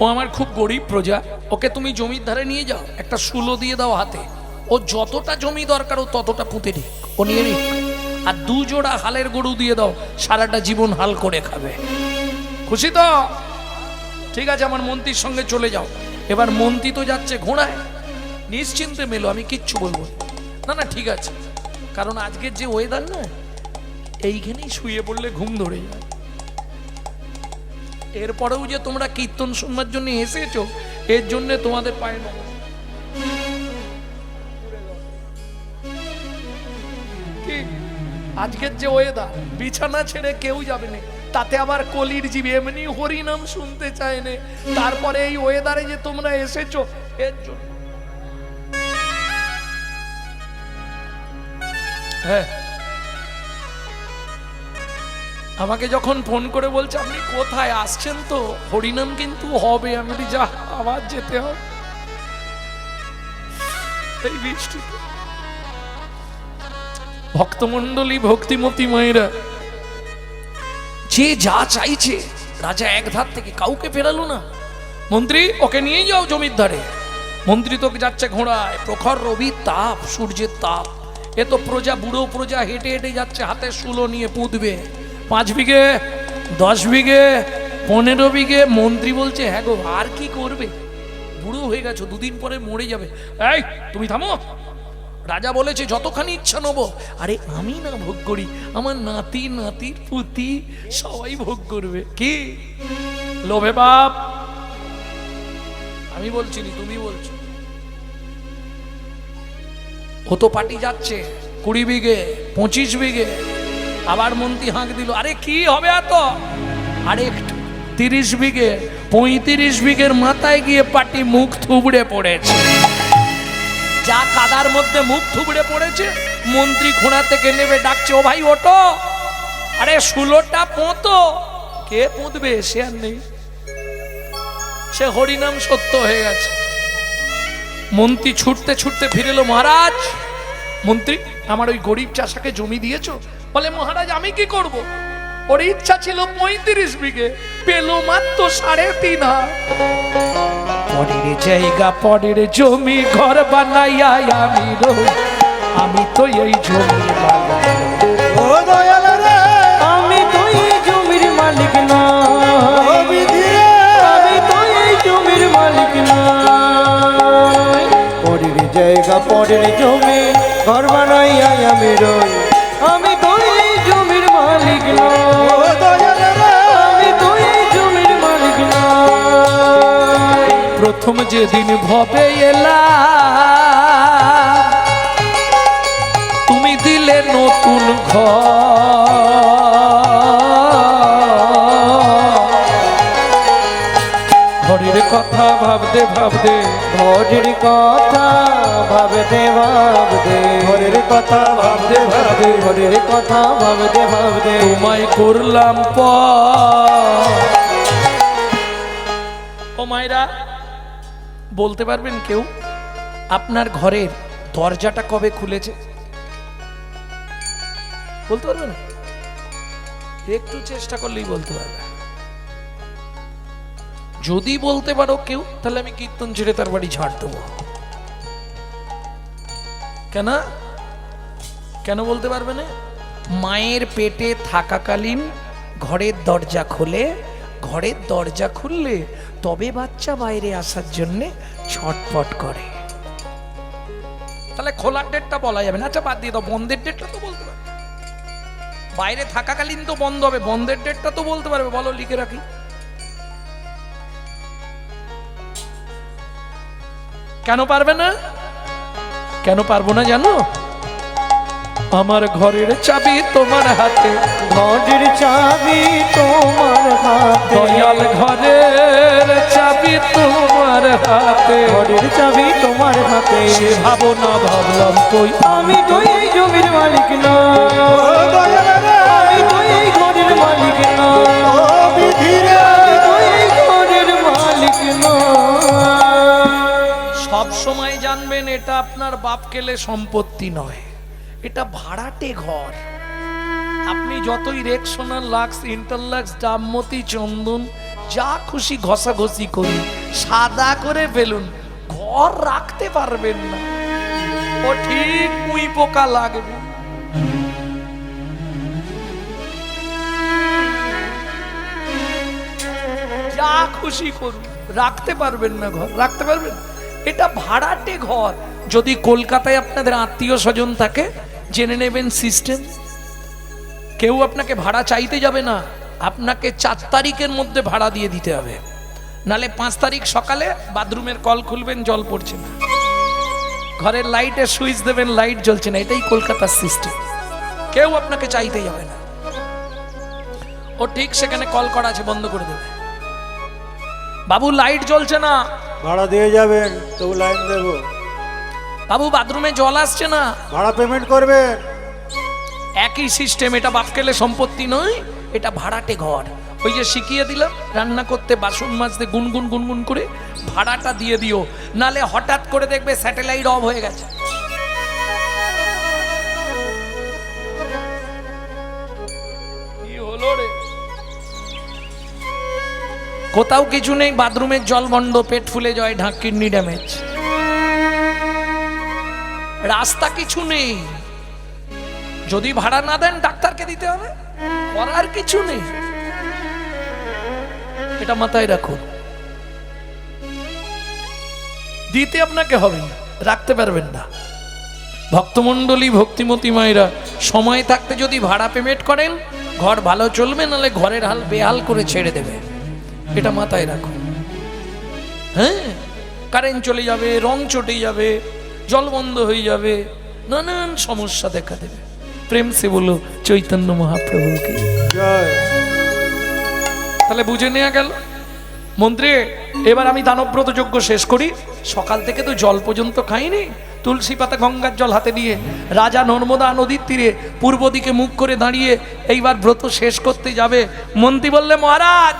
ও আমার খুব গরিব প্রজা, ওকে তুমি জমির ধারে নিয়ে যাও, একটা শুলো দিয়ে দাও হাতে, ও যতটা জমি দরকার ও ততটা পুঁতে নিক, ও নিয়ে নিক। আর 2 জোড়া হালের গরু দিয়ে দাও, সারাটা জীবন হাল করে খাবে। খুশি তো? ঠিক আছে, আমার মন্ত্রীর সঙ্গে চলে যাও। এবার মন্ত্রী তো যাচ্ছে ঘোড়ায়, নিশ্চিন্তে মেলো, আমি কিচ্ছু বলবো না। না ঠিক আছে, কারণ আজকের যে ওয়েদার না, এইখানেই শুয়ে পড়লে ঘুম ধরে যায়। এরপরেও যে তোমরা কীর্তন শুনবার জন্য এসেছো, এর জন্য তোমাদের পায়ে নমস্কার। কি আজকের যে ওয়েদার, বিছানা ছেড়ে কেউ যাবে না, তাতে আবার কলির জীব এমনি হরিনাম শুনতে চায় না, তারপরে এই ওয়েদারে যে তোমরা এসেছো এর জন্য। হ্যাঁ, আমাকে যখন ফোন করে বলছে আপনি কোথায় আসছেন, তো হরিনাম কিন্তু হবে, আমি বলি যা আবার যেতে হবে এই বৃষ্টিতে। ভক্তমণ্ডলী, ভক্তিমতী মায়েরা, যে যা চাইছে রাজা এক ধার থেকে কাউকে ফেরালো না। মন্ত্রী ওকে নিয়ে যাও জমির ধারে। মন্ত্রী তো যাচ্ছে ঘোড়ায়, প্রখর রবি তাপ, সূর্যের তাপ। এ তো প্রজা, বুড়ো প্রজা হেঁটে হেঁটে যাচ্ছে, হাতে শুলো নিয়ে পুঁতবে। 5 বিঘে, 10 বিঘে, 15 বিঘে। মন্ত্রী বলছে হ্যাঁ গো, আর কি করবে, বুড়ো হয়ে গেছো, 2 দিন পরে মরে যাবে। এই তুমি থামো, রাজা বলেছে যতখানি ইচ্ছা নেবো। আরে আমি না ভোগ করি, আমার নাতি নাতির পুতি সবাই ভোগ করবে। কি লোভে বাপ? আমি বলছি নি, তুমি বলছো। ও তো পার্টি যাচ্ছে 20 বিঘে, 25 বিঘে। আবার মন্ত্রী হাঁক দিল, আরে কি হবে এত? আরে 30 বিঘে, 35 বিঘের মাথায় গিয়ে পার্টি মুখ থুবড়ে পড়েছে। যা কাদার মধ্যে মুখ থুবড়ে পড়েছে, মন্ত্রী ঘোড়া থেকে নেমে ডাকছে, ও ভাই ওঠো, আরে শুলোটা পোঁতো। কে পুঁতবে? সে আর নেই, সে হরিনাম সত্য হয়ে গেছে। মন্ত্রী ছুটতে ছুটতে ফিরে এলো, মহারাজ। মন্ত্রী আমার ওই গরিব চাষাকে জমি দিয়েছো? বলে মহারাজ আমি কি করব? ওর ইচ্ছা ছিল 35 বিঘে, পেল মাত্র 3.5 হাত। পরের জায়গা পরের জমি ঘর বানাইয়া আমি রই, আমি তো এই জমির মালিক। ও দয়াল রে আমি তো এই জমির মালিক না, ও বিধি রে আমি তো এই জমির মালিক না। পরের জায়গা পরের জমি ঘর বানাইয়া আমি রই, আমি তো এই জমির মালিক না, ও দয়াল রে আমি তো এই জমির মালিক না। প্রথম যেদিন ভবে এলা তুমি দিলে নতুন ঘরের কথা ভাবতে ভাবতে, ঘরের কথা ভাবতে ভাবতে, ঘরের কথা ভাবতে ভাবতে ঘরের কথা ভাবতে ভাবতে তোমায় করলাম ও মায়েরা, বলতে পারবেন কেউ আপনার ঘরের দরজাটা কবে খুলেছে? বলতে পারবেন? একটু চেষ্টা করলেই বলতে পারবে। যদি বলতে পারো কেউ, তাহলে আমি কীর্তন ছেড়ে তার বাড়ি ঝাড় দেবো। কেন কেন বলতে পারবে না? মায়ের পেটে থাকাকালীন ঘরের দরজা খোলে, ঘরের দরজা খুললে তবে বাচ্চা বাইরে আসার জন্যে ছটফট করে। তাহলে খোলার ডেটটা বলা যাবে না। আচ্ছা বাদ দিয়ে দাও, বন্ধের ডেটটা তো বলতে পারবে। বাইরে থাকাকালীন তো বন্ধ হবে, বন্ধের ডেটটা তো বলতে পারবে। বলো, লিখে রাখি। কেন পারবে না? কেন পারবো না জানো? আমার ঘরের চাবি তোমার হাতে, ঘরের চাবি তোমার হাতে, দয়াল ঘরের চাবি তোমার হাতে, ঘরের চাবি তোমার হাতে। সে ভাবনা ভাবলাম কই আমি তো এই জমির মালিক না, ও দয়াল রে আমি তো এই ঘরের মালিক না, ও বিধি রে আমি তো এই ঘরের মালিক না। সব সময় জানবেন এটা আপনার বাপ কেলে সম্পত্তি নয়, এটা ভাড়াটে ঘর। আপনি যতই রেক্সোনাল, লাক্স, ইন্টারলাক্স, ডাবমতি, চন্দন যা খুশি ঘষাঘষি করুন, সাদা করে ফেলুন, ঘর রাখতে পারবেন না। ও ঠিক পুঁই পোকা লাগবে। যা খুশি করুন, রাখতে পারবেন না, ঘর রাখতে পারবেন। এটা ভাড়াটে ঘর। যদি কলকাতায় আপনাদের আত্মীয় স্বজন থাকে, জেনে নেবেন সিস্টেম। কেউ আপনাকে ভাড়া চাইতে যাবে না, আপনাকে 4 তারিখের মধ্যে ভাড়া দিয়ে দিতে হবে। নালে 5 তারিখ সকালে বাথরুমের কল খুলবেন, জল পড়ছে না, ঘরের লাইটের সুইচ দেবেন, লাইট জ্বলছে না। এটাই কলকাতার সিস্টেম। কেউ আপনাকে চাইতে যাবে না, ও ঠিক সেখানে কল করা আছে, বন্ধ করে দেবে। বাবু লাইট জ্বলছে না, ভাড়া দিয়ে যাবেন, তবু লাইন দেবো। বাবু বাথরুমে জল আসছে না, ভাড়া পেমেন্ট করবেন। একই সিস্টেম। এটা বাপকেলে সম্পত্তি নয়, এটা ভাড়াটে ঘর। ওই যে শিখিয়ে দিলাম রান্না করতে, বাসন মাজতে গুনগুন গুনগুন করে ভাড়াটা দিয়ে দিও, নালে হঠাৎ করে দেখবে স্যাটেলাইট অফ হয়ে গেছে। কি হলো রে? কোথাও কিছু নেই, বাথরুমের জল বন্ধ, পেট ফুলে যায়, ঢাক, কিডনি ড্যামেজ, রাস্তা কিছু নেই। যদি ভাড়া না দেন ডাক্তারকে দিতে হবে, করার কিছু নেই। এটা মাথায় রাখুন। দিতে আপনাকে হবে, রাখতে পারবেন না। ভক্তমণ্ডলী, ভক্তিমতী মায়েরা, সময় থাকতে যদি ভাড়া পেমেন্ট করেন, ঘর ভালো চলবে, নাহলে ঘরের হাল বেহাল করে ছেড়ে দেবে। এটা মাথায় রাখুন। হ্যাঁ, কারেন্ট চলে যাবে, রং চটে যাবে, জল বন্ধ হয়ে যাবে, নানান সমস্যা দেখা দেবে। প্রেম সে বলো চৈতন্য মহাপ্রভুকে জয়। তাহলে বুঝে নেওয়া গেল। মন্ত্রী, এবার আমি দানব্রত যজ্ঞ শেষ করি। সকাল থেকে তো জল পর্যন্ত খাইনি। তুলসী পাতা গঙ্গার জল হাতে নিয়ে রাজা নর্মদা নদীর তীরে পূর্ব দিকে মুখ করে দাঁড়িয়ে এইবার ব্রত শেষ করতে যাবে। মন্ত্রী বললে, মহারাজ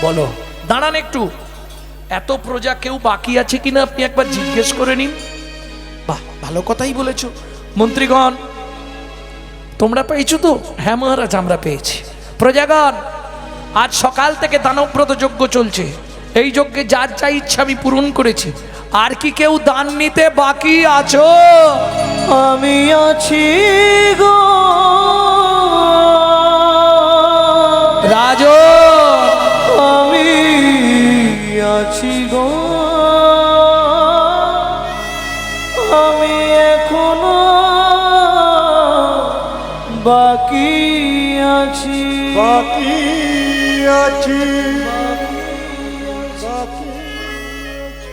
বলো। দাঁড়ান একটু, এত প্রজা কেউ বাকি আছে কিনা আপনি একবার জিজ্ঞেস করে নিন। বাহ, ভালো কথাই বলেছো। মন্ত্রীগণ, তোমরা পেয়েছো তো? হ্যাঁ মহারাজ, আমরা পেয়েছি। প্রজাগণ, আজ সকাল থেকে দানব্রত যজ্ঞ চলছে। এই যজ্ঞে যার যা ইচ্ছা আমি পূরণ করেছি। আর কি কেউ দান নিতে বাকি আছো? আমি আছি গো রাজ, আমি আছি গো, আমি এখনো বাকি আছি। বাকি আছি,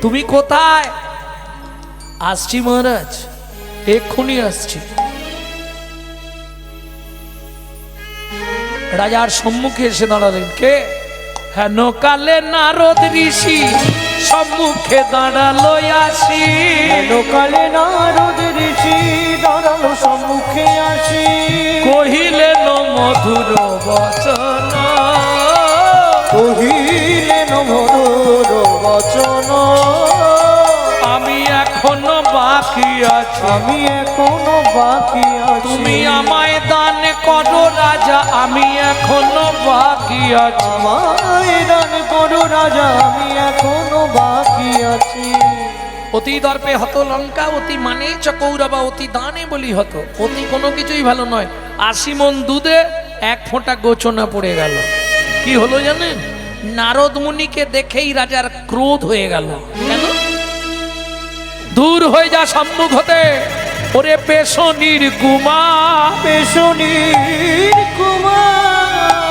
তুমি কোথায়? আসছি মহারাজ, এক্ষুনি আসছি। রাজার সম্মুখে এসে দাঁড়ালেন। কে? হেন কালে নারদ ঋষি সম্মুখে দাঁড়ালো আসি। লোকালে নারদ ঋষি দাঁড়ালো সম্মুখে আসি। কহিলেন মধুর বচন, কহিলেন মধুর বচন, আমি এখনো বাকি আছি। আমি এখনো বাকি আছি। তুমি আমায় দান করো রাজা, আমি এখনো বাকি আছি। আমায় দান করো রাজা, আমি এখনো বাকি আছি। অতি দর্পে হত লঙ্কা, অতি মানে চকৌরবা, অতি দানে বলি হত। অতি কোনো কিছুই ভালো নয়। ৮০ মণ দুধে 1 ফোঁটা গোচনা পড়ে গেল। কি হলো জানেন? নারদ মুনিকে দেখেই রাজার ক্রোধ হয়ে গেল। কেন? দূর হয়ে যা সম্মুখ হতে, ওরে পেশনির কুমা, পেশনির কুমার।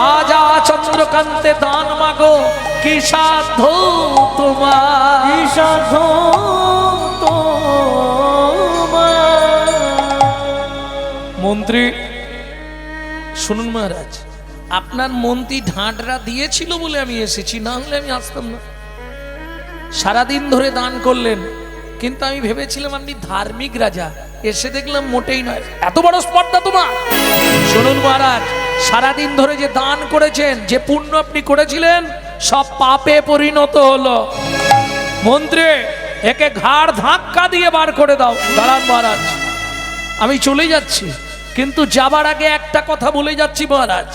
রাজা চন্দ্রকান্তে দান মাগো, কি সাধ্য তোমার? কি সাধ্য তোমার? মন্ত্রী শুনুন মহারাজ, আপনার মন্ত্রী ঢাঁটরা দিয়েছিল বলে আমি এসেছি, না হলে আমি আসতাম না। সারাদিন ধরে দান করলেন, কিন্তু আমি ভেবেছিলাম আপনি ধার্মিক রাজা, এসে দেখলাম মোটেই নয়। এত বড় স্পর্ধা তোমার? শুনুন মহারাজ, সারাদিন ধরে যে দান করেছেন, যে পুণ্য আপনি করেছিলেন, সব পাপে পরিণত হলো। মন্ত্রী, একে ঘাড় ধাক্কা দিয়ে বার করে দাও। দাঁড়ান মহারাজ, আমি চলে যাচ্ছি, কিন্তু যাবার আগে একটা কথা বলে যাচ্ছি মহারাজ।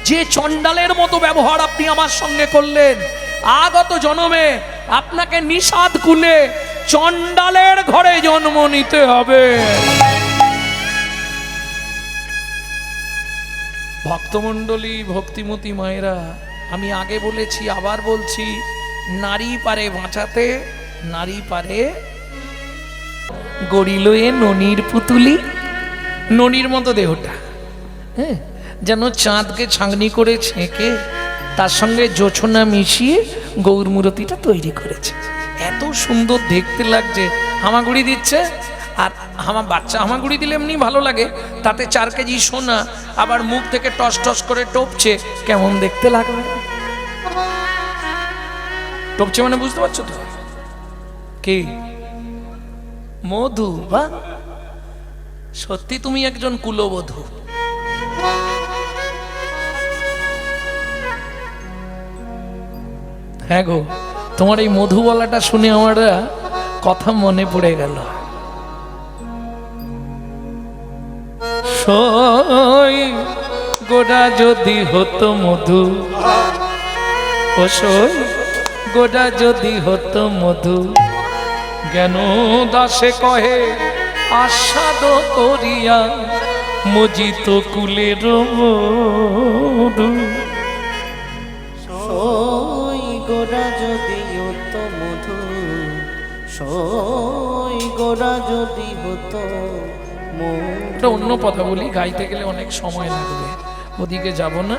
যে চণ্ডালের মতো ব্যবহার আপনি আমার সঙ্গে করলেন, আগত জন্মে আপনাকে নিষাদ কুলে চণ্ডালের ঘরে জন্ম নিতে হবে। ভক্তমণ্ডলী, ভক্তিমতী মায়েরা, আমি আগে বলেছি, আবার বলছি, নারী পারে বাঁচাতে, নারী পারে গড়িল এ ননির পুতুলি। ননির মতো দেহটা, হ্যাঁ, যেন চাঁদকে ছাঁকনি করে ছেঁকে তার সঙ্গে জোছনা মিশিয়ে গৌরমূরতিটা তৈরি করেছে। এত সুন্দর দেখতে লাগছে। হামাগুড়ি দিচ্ছে, আর আমার বাচ্চা হামাগুড়ি দিলে এমনি ভালো লাগে, তাতে 4 কেজি সোনা, আবার মুখ থেকে টস টস করে টপছে, কেমন দেখতে লাগবে? টপছে মানে বুঝতে পারছো তো? কি মধু? বা সত্যি তুমি একজন কুলবধূ। হ্যাঁ গো, তোমার এই মধু বলাটা শুনে আমার কথা মনে পড়ে গেল। সই গোটা যদি হতো মধু, ও সই গোটা যদি হতো মধু, জ্ঞান দাসে কহে আস্বাদ করিয়া মজিত কুলের মধু। সই গোরা যদি হতো মধু, সই গোরা যদি হতো মধু। একটা অন্য কথা বলি, গাইতে গেলে অনেক সময় লাগবে, ওদিকে যাব না।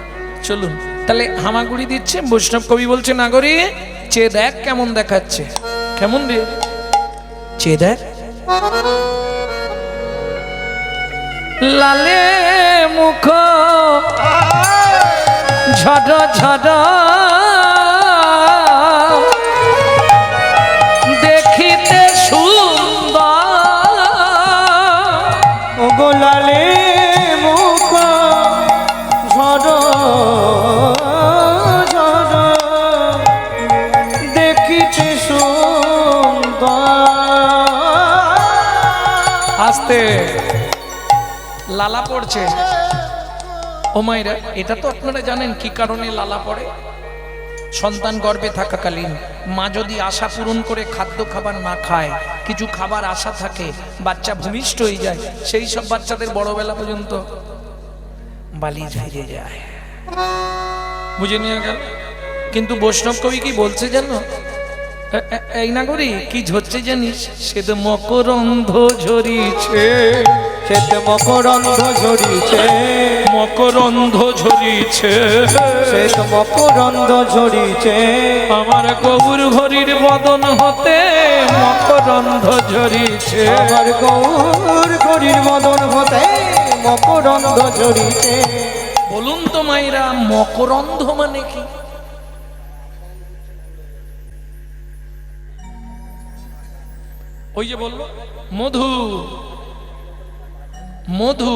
চলুন তাহলে, হামাগুড়ি দিচ্ছে, বৈষ্ণব কবি বলছে, নাগরী চেয়ে দেখ কেমন দেখাচ্ছে। কেমন রে? চেয়ে দেখ। লালে মুখ ঝড় ঝড় দেখিতে সুন্দর। ও গোলালে মুখ ঝড় ঝড় দেখিতে সুন্দর। আস্তে লালা পড়ছে। ও মায়েরা, এটা তো আপনারা জানেন কি কারণে লালা পড়ে। সন্তান গর্ভে থাকাকালীন মা যদি আশা পূরণ করে খাদ্য খাবার না খায়, কিছু খাবার আশা থাকে, বাচ্চা ভূমিষ্ঠ হয়ে যায়, সেই সব বাচ্চাদের বড়বেলা পর্যন্ত বালি ঝাইরে যায়। বুঝে নিয়ে গেল। কিন্তু বৈষ্ণব কবি কি বলছে জানো? এই না করি কি ঝরছে জানিস? শ্বেত মকরন্ধ ঝরিছে, শ্বেত মকরন্ধ ঝরিছে, মকরন্ধ ঝরিছে, শ্বেত মকরন্ধ ঝরিছে, আমার গৌর ঘড়ির বদন হতে মকরন্ধ ঝরিছে, আমার গৌর ঘড়ির মদন হতে মকরন্ধ ঝরিছে। বলুন তো মায়েরা, মকরন্ধ মানে কি? ওই যে বললো মধু, মধু।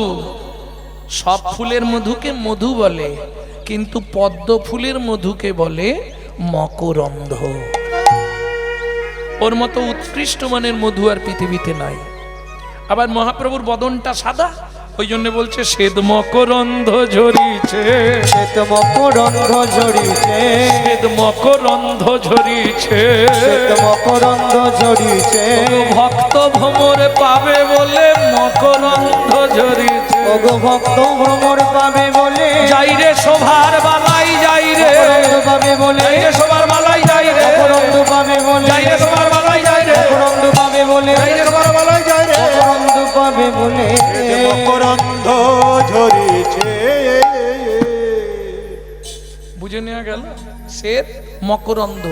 সব ফুলের মধুকে মধু বলে, কিন্তু পদ্ম ফুলের মধুকে বলে মকরন্ধ। ওর মতো উৎকৃষ্ট মানের মধু আর পৃথিবীতে নাই। আবার মহাপ্রভুর বদনটা সাদা, ওই জন্য বলছে শ্বেত মকরন্ধ ঝরিছে, শ্বেত মকরন্ধ ঝরিছে, শ্বেত মকরন্ধ ঝরিছে, শ্বেত মকরন্ধ ঝরিছে। ভক্ত ভ্রমর পাবে বলে মকরন্ধ ঝরিছে, ওগো ভক্ত ভ্রমর পাবে বলে, যাই রে শোভার বালাই যাই রে, মকরন্ধ পাবে বলে, যাই রে শোভার বালাই যাই রে, মকরন্ধ পাবে বলে, যাই রে শোভার বালাই যাই রে, মকরন্ধ পাবে বলে, যাই রে শোভার বালাই যাই রে, মকরন্ধ পাবে বলে। মকরন্ধ ঝরিছে। বুঝে নেওয়া গেল? শ্বেত মকরন্ধ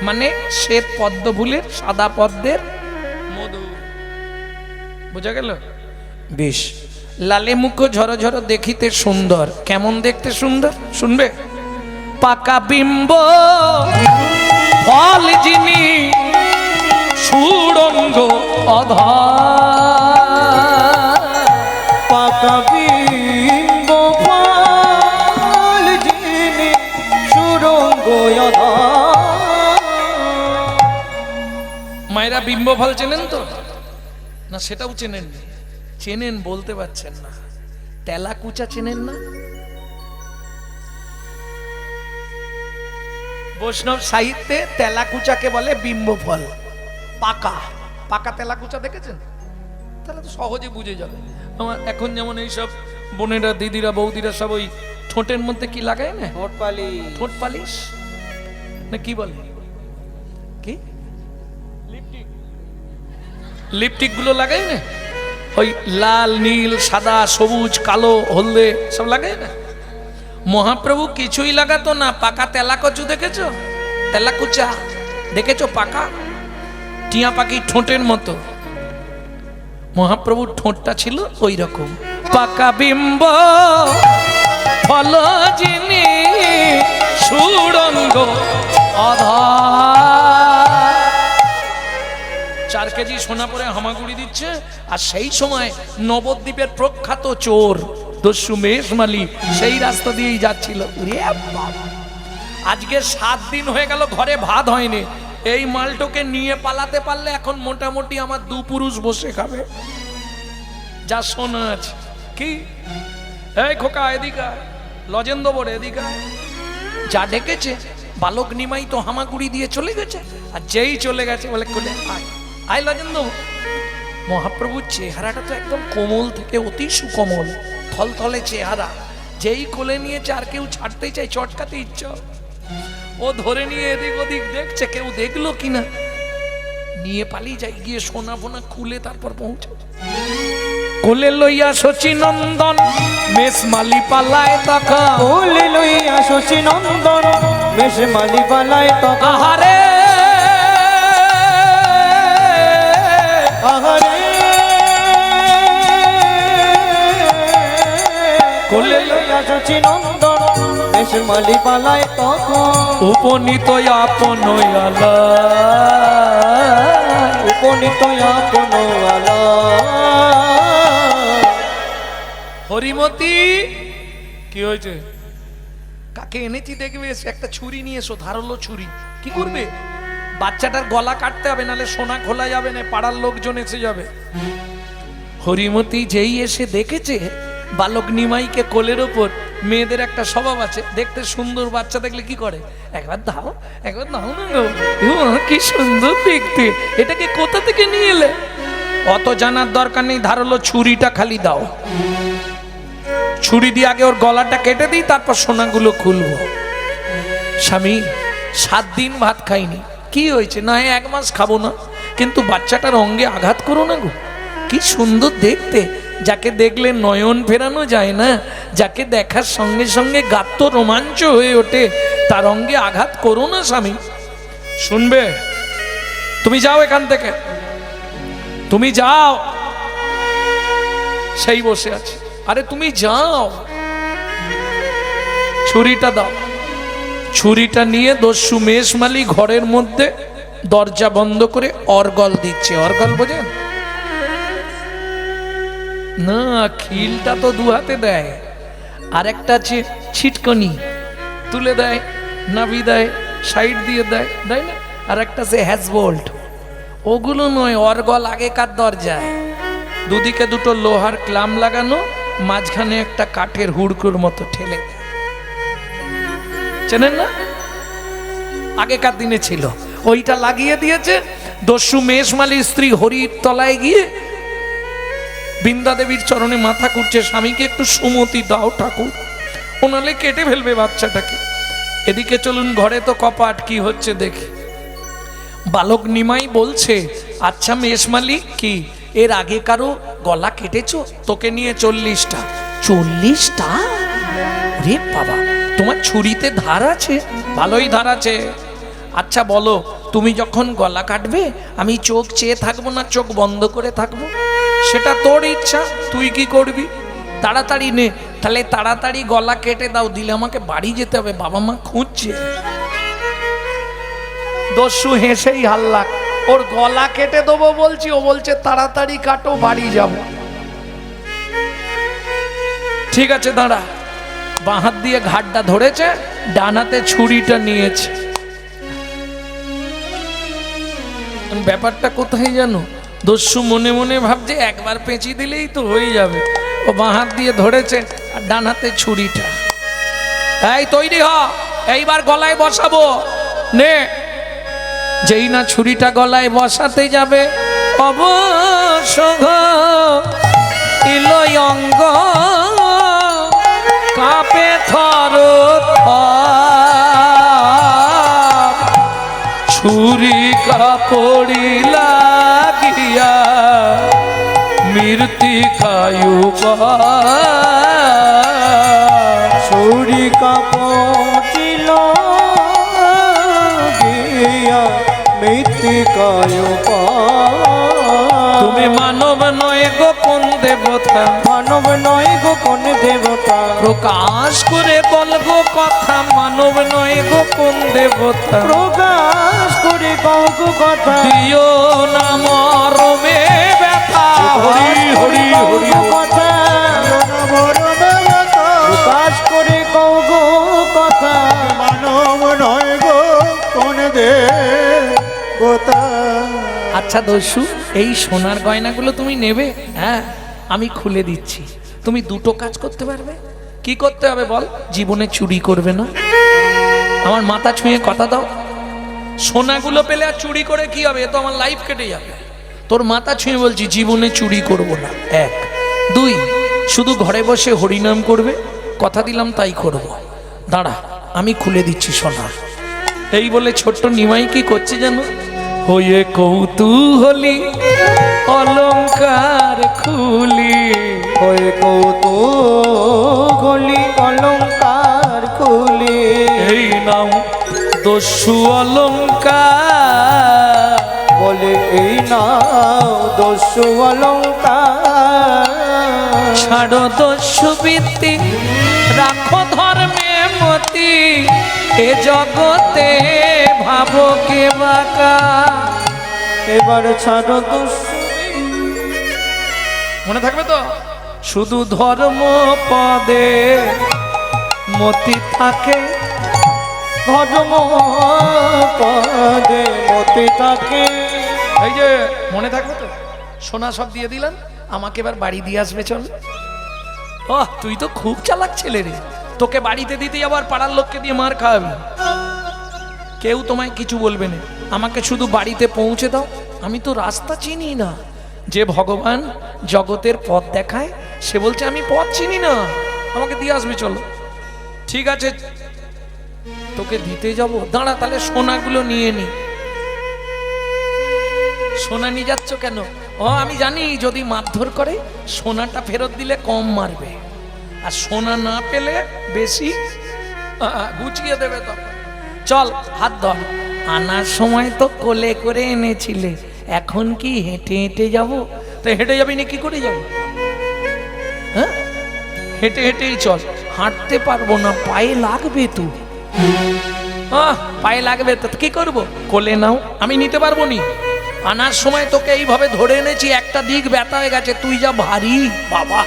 মানে শ্বেত পদ্ম ফুলের, সাদা পদ্মের মধু। বোঝা গেল? বেশ। লালে মুখ ঝরঝর দেখিতে সুন্দর। কেমন দেখতে সুন্দর শুনবে? পাকা বিম্ব ফল যিনি সুরঙ্গ অধর, পাকা বিম্ব ফল যিনি সুরঙ্গ আধার। মায়েরা বিম্ব ফল চেনেন তো? না সেটাও চেনেন? চেনেন বলতে পারছেন না। তেলাকুচা চেনেন না? বৈষ্ণব সাহিত্যে তেলাকুচাকে বলে বিম্ব ফল। পাকা পাকা তেলাকুচা দেখেছেন? তাহলে তো সহজে বুঝে যাবে। আমার এখন যেমন এইসব বোনেরা, দিদিরা, বৌদিরা সব ওই ঠোঁটের মধ্যে কি লাগায় না, ঠোঁট পালি, ঠোঁট পালিশ না কি বলে, কি লিপস্টিক, লিপস্টিক গুলো লাগায় না, ওই লাল, নীল, সাদা, সবুজ, কালো, হলদে সব লাগায় না। মহাপ্রভু কিছুই লাগাতো না। পাকা তেলাকচু দেখেছো? তেলাকুচা দেখেছো? পাকা টিয়া পাখি ঠোঁটের মতো। মহাপ্রভুর ঠোঁটটা ছিল ওই রকম। পাকা বিম্ব ফল যিনি সুরঙ্গ অধর। 4 কেজি সোনা পরে হামাগুড়ি দিচ্ছে, আর সেই সময় নবদ্বীপের প্রখ্যাত চোর দস্যু মেষমালি সেই রাস্তা দিয়েই যাচ্ছিল। ওরে বাবা, আজকে 7 দিন হয়ে গেল ঘরে ভাত হয়নি। এই মালটোকে নিয়ে পালাতে পারলে এখন মোটামুটি আমার 2 পুরুষ বসে খাবে, যা শোনা আছে। কি এই খোকা এদিকে, লজেন্দ্র বড় এদিকে, যা ডেকেছে বালক নিমাই তো হামাগুড়ি দিয়ে চলে গেছে। আর যেই চলে গেছে বলে কোলে আয়, আয় লজেন্দ্র। মহাপ্রভুর চেহারাটা তো একদম কোমল থেকে অতি সুকোমল, থলথলে চেহারা। যেই কোলে নিয়েছে আর কেউ ছাড়তেই চাই, চটকাতে ইচ্ছা। ও ধরে নিয়ে এদিক ওদিক দেখছে কেউ দেখলো কিনা, নিয়ে পালিয়ে যায়। গিয়ে সোনা ফোনা খুলে তারপর পৌঁছে কোলে লইয়া শচী নন্দন মেষমালি পালায় তখন। কোলে লইয়া শচী নন্দন মেষমালি পালায় তখন। আহারে আহারে কোলে লইয়া শচী নন্দন মেষমালি পালায় তখন। উপনীত আপন আলা, উপনীত আপন আলা। হরিমতি কি হয়েছে? কাকে এনেছি দেখবে, একটা ছুরি নিয়ে এসো, ধারালো ছুরি। কি করবে? বাচ্চাটার গলা কাটতে হবে, নালে সোনা খোলা যাবে না, পাড়ার লোকজন এসে যাবে। হরিমতি যেই এসে দেখেছে বালক নিমাইকে কোলের ওপর, মেয়েদের একটা স্বভাব আছে, দেখতে সুন্দর বাচ্চা দেখলে কি করে, একবার দাও না গো, কি সুন্দর দেখতে, এটাকে কোথা থেকে নিয়ে এলে? অত জানার দরকার নেই, ধারালো ছুরিটা খালি দাও, ছুরি দিয়ে আগে ওর গলাটা কেটে দিই, তারপর সোনাগুলো খুলবো। স্বামী 7 দিন ভাত খাইনি, কি হয়েছে? না 1 মাস খাবো না, কিন্তু বাচ্চাটার অঙ্গে আঘাত করো না গো, কি সুন্দর দেখতে, যাকে দেখলে নয়ন ফেরানো যায় না, যাকে দেখার সঙ্গে সঙ্গে গাত্র রোমাঞ্চ হয়ে ওঠে, তার অঙ্গে আঘাত করো না স্বামী। শুনবে? তুমি যাও এখান থেকে, তুমি যাও। সেই বসে আছে, আরে তুমি যাও, ছুরিটা দাও। ছুরিটা নিয়ে দস্যু মেষমালি ঘরের মধ্যে দরজা বন্ধ করে অর্গল দিচ্ছে। অর্গল বোঝেন না? খিলটা তো 2 হাতে দেয়, আর একটা আছে ছিটকনি, তুলে দেয়, নাভি দেয়, সাইড দিয়ে দেয়, দেয় না? আর একটা আছে হ্যাজবোল্ট, ওগুলো নয়, অর্গল আগেকার দরজায় দুদিকে 2টো লোহার ক্লাম লাগানো, মাঝখানে একটা কাঠের হুড়কুর মতো ঠেলে দেয়। চেনেন না? আগেকার দিনে ছিল, ওইটা লাগিয়ে দিয়েছে। দস্যু মেষমালির স্ত্রী হরির তলায় গিয়ে বৃন্দা দেবীর চরণে মাথা কুটছে, স্বামীকে একটু সুমতি দাও ঠাকুর, ওনালে কেটে ফেলবে বাচ্চাটাকে। এদিকে চলুন ঘরে তো কপাট, কি হচ্ছে দেখি। বালক নিমাই বলছে, আচ্ছা মেষমালি, কি এর আগে কারো গলা কেটেছো? তোকে নিয়ে 40টা। 40টা? রে বাবা, তোমার ছুরিতে ধার আছে? ভালোই ধার আছে। আচ্ছা বলো, তুমি যখন গলা কাটবে আমি চোখ চেয়ে থাকবো না চোখ বন্ধ করে থাকবো? সেটা তোর ইচ্ছা, তুই কি করবি? তাড়াতাড়ি নে, তাহলে তাড়াতাড়ি গলা কেটে দাও, দিলে আমাকে বাড়ি যেতে হবে, বাবা মা খুঁজছে। দস্যু হেসেই হাল্লা, ওর গলা কেটে দেবো বলছি, ও বলছে তাড়াতাড়ি কাটো, বাড়ি যাব। ঠিক আছে দাঁড়া, বাঁ হাত দিয়ে ঘাটটা ধরেছে, ডান হাতে ছুরিটা নিয়েছে। ব্যাপারটা কোথায় জানো? দস্যু মনে মনে ভাবছে একবার পেঁচি দিলেই তো হয়ে যাবে। ও বাঁ হাত দিয়ে ধরেছে আর ডান হাতে ছুরিটা। এই তৈরি হ, এইবার গলায় বসাবো, নে। যেই না ছুরিটা গলায় বসাতে যাবে, অবসঘ ইলয় অঙ্গ কাঁপে থর থর, ছুরি কাপড়ি লাগিয়া মৃত্তিকায়ু ছুরি কাপড়িল গিয়া মৃত্তিকায় তুমি মানব নয় গোপন দেবতা, মানব নয় গোপন দেবতা, প্রকাশ করে বলবো কথা, মানব নয় গোপন দেবতা, প্রকাশ করে কৌকু কথা, দিও না মরমে ব্যথা। হরি হরি হরি কথা প্রকাশ করে কৌকু কথা, মানব নয় গো কোন দেবতা। আচ্ছা দস্যু, এই সোনার গয়নাগুলো তুমি নেবে? হ্যাঁ, আমি খুলে দিচ্ছি। তুমি 2টো কাজ করতে পারবে। কি করতে হবে বল? জীবনে চুরি করবে না। আমার মাথা ছুঁয়ে কথা দাও, সোনাগুলো পেলে আর চুরি করে কি হবে? এ তো আমার লাইফ কেটে যাবে। তোর মাথা ছুঁয়ে বলছি, জীবনে চুরি করব না। 1, 2, শুধু ঘরে বসে হরিনাম করবে, কথা দিলাম তাই করব। দাঁড়া, আমি খুলে দিচ্ছি সোনা। এই বলে ছোট্ট নিমাই কি করছে জানো? হয়ে কৌতূহলী অলংকার খুলি, হয়ে কৌতূহলী অলংকার খুলি, এই নাম দস্যু অলংকার, বলে এই নাও দস্যু অলংকার। ছাড়ো দস্যু বৃত্তি, রাখো ধর্মে মতি, এ জগতে ভাবো কে বাকা। এবার ছাড়ো দস্যু, মনে থাকবে তো? শুধু ধর্ম পদে মতি থাকে, ধর্ম পদে মতি থাকে। এই যে মনে থাকবে তো? সোনা সব দিয়ে দিলাম, আমাকে এবার বাড়ি দিয়ে আসবে চল। তুই তো খুব চালাক ছেলে রে, তোকে বাড়িতে দিতে যাবো আর পাড়ার লোককে দিয়ে মার খাওয়াবি। কেউ তোমায় কিছু বলবে না, আমাকে শুধু বাড়িতে পৌঁছে দাও। আমি তো রাস্তা চিনি না। যে ভগবান জগতের পথ দেখায় সে বলছে আমি পথ চিনি না, আমাকে দিয়ে আসবে, চলো। ঠিক আছে, তোকে দিতে যাব, দাঁড়া তাহলে সোনাগুলো নিয়ে নি। সোনা নিয়ে যাচ্ছ কেন? ও আমি জানি যদি মারধর করে সোনাটা ফেরত দিলে কম মারবে, আর সোনা না পেলে বেশি গুছিয়ে দেবে। তো চল হাত ধর। আনার সময় তো কোলে করে এনেছিলে, এখন কি হেঁটে হেঁটে যাব? তো হেঁটে যাবি না কি করে যাব? হ্যাঁ, হেঁটে হেঁটেই চল। হাঁটতে পারবো না, পায়ে লাগবে তো। পায়ে লাগবে তো কি করব? কোলে নাও, আমি নিতে পারবো নি। আনার সময় তোকে এইভাবে ধরে এনেছি, একটা দিক ব্যথা হয়ে গেছে, তুই যা ভারী বাবা।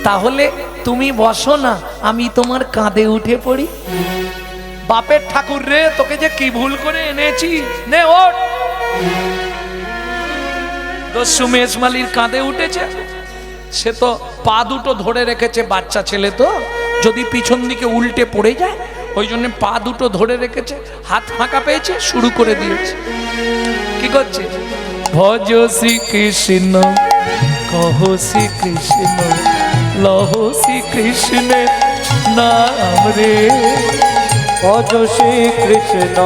তাহলে তুমি বসো না, আমি তোমার কাঁধে উঠে পড়ি। বাপের ঠাকুর রে, তোকে যে কি ভুল করে এনেছি, নে ওঠ। দস্যু মেজমালির কাঁধে উঠেছে, সে তো পা দুটো ধরে রেখেছে, বাচ্চা ছেলে তো, যদি পিছন দিকে উল্টে পড়ে যায় ওই জন্য পা দুটো ধরে রেখেছে, হাত ফাঁকা পেয়েছে, শুরু করে দিয়েছে। কি করছে? ভজ শ্রীকৃষ্ণ কহ শ্রীকৃষ্ণ লহ শ্রীকৃষ্ণের নাম রে। ভজ শ্রীকৃষ্ণ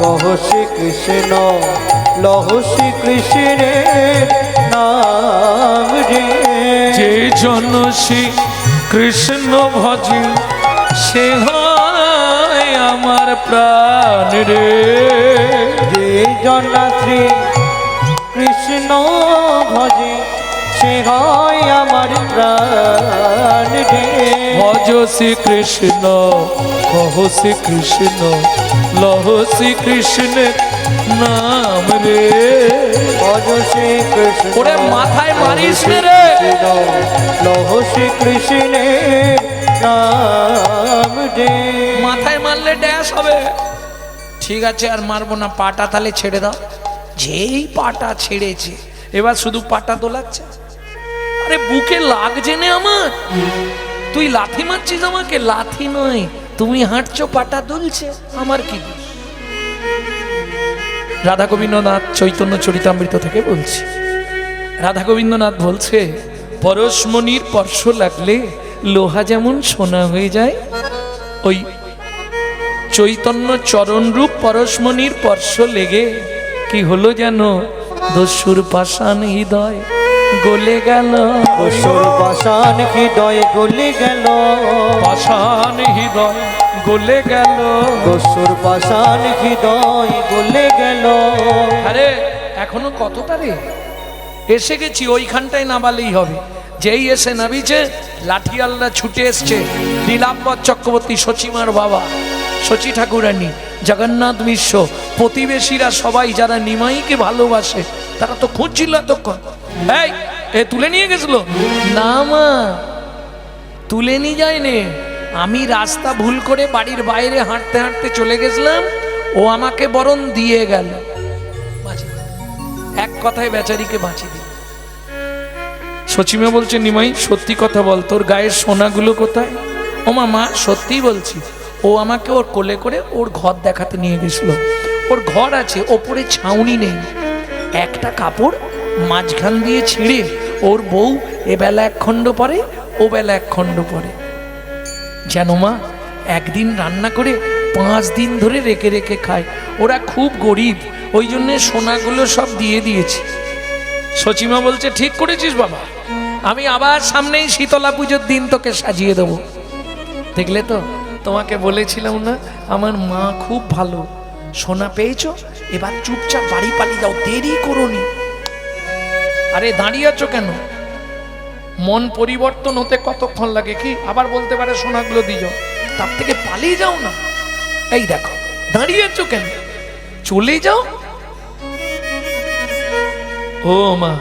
কহ শ্রীকৃষ্ণ লহ শ্রীকৃষ্ণের নাম রে। যে জন শ্রী কৃষ্ণ ভজে সে হয় আমার প্রাণ রে। যে জন শ্রী কৃষ্ণ ভজে সে হয় আমার প্রাণ রে। ভজ শ্রীকৃষ্ণ কহ শ্রীকৃষ্ণ লহ শ্রীকৃষ্ণের নাম রে। ভজ শ্রীকৃষ্ণ ওরে মাথায় মারিস রে, লহ শ্রীকৃষ্ণের নাম রে। মাথায় মারলে ড্যাশ হবে। ঠিক আছে আর মারবো না, পাটা তাহলে ছেড়ে দাও। যেই পাটা ছেড়েছে এবার শুধু পাটা দোলাচ্ছে। আরে বুকে লাগছে না আমার, তুই লাথি মারছিস আমাকে? লাথি নয়, তুমি হাঁটছো পাটা দুলছে, আমার কি দোষ? রাধা গোবিন্দনাথ চৈতন্য চরিতামৃত থেকে বলছি। রাধা গোবিন্দনাথ বলছে, পরশমণির স্পর্শ লাগলে লোহা যেমন সোনা হয়ে যায়, ওই চৈতন্য চরণ রূপ পরশমণির স্পর্শ লেগে কি হলো যেন? দস্যুর পাষাণ হৃদয় গলে গেল। দস্যুর পাষাণ হৃদয় গলে গেল। পাষাণ হৃদয় গলে গেল। দস্যুর পাষাণ হৃদয় গলে গেল। আরে এখনো কতটা রে? এসে গেছি, ওইখানটায় নামালেই হবে। যেই এসে নামিছে লাঠিয়ালরা ছুটে এসছে। নীলাম্বর চক্রবর্তী, সচিমার বাবা, শচী ঠাকুরানী, জগন্নাথ মিশ্র, প্রতিবেশীরা সবাই যারা নিমাইকে ভালোবাসে তারা তো খুঁজছিল এতক্ষণ। এই এ তুলে নিয়ে গেছিল না? মা তুলে নিয়ে যায়নি, আমি রাস্তা ভুল করে বাড়ির বাইরে হাঁটতে হাঁটতে চলে গেছিলাম, ও আমাকে বরং দিয়ে গেল। এক কথায় বেচারিকে বাঁচিয়ে দিল। সচিমা বলছে, নিমাই সত্যি কথা বল, তোর গায়ের সোনাগুলো কোথায়? ও মা সত্যিই বলছি। ও আমাকে ওর কোলে করে ওর ঘর দেখাতে নিয়ে গেছিল। ওর ঘর আছে, ওপরে ছাউনি নেই, একটা কাপড় মাঝখান দিয়ে ছিঁড়ে ওর বউ এ বেলা এক খণ্ড পরে, ও বেলা এক খণ্ড পরে। যেন মা একদিন রান্না করে 5 দিন ধরে রেখে রেখে খায়। ওরা খুব গরিব, ওই জন্য সোনাগুলো সব দিয়ে দিয়েছি। সচিমা বলছে, ঠিক করেছিস বাবা, আমি আবার সামনেই শীতলা পুজোর দিন তোকে সাজিয়ে দেবো। দেখলে তো, তোমাকে বলেছিলাম না আমার মা খুব ভালো। সোনা পেয়েছো, এবার চুপচাপ বাড়ি পালিয়ে যাও, দেরি করোনি। আরে দাঁড়িয়ে আছো কেন? মন পরিবর্তন হতে কতক্ষণ লাগে? কি আবার বলতে পারে সোনাগুলো দিও, তার থেকে পালিয়ে যাও না। এই দেখো দাঁড়িয়ে আছো কেন, চলে যাও। ও মা,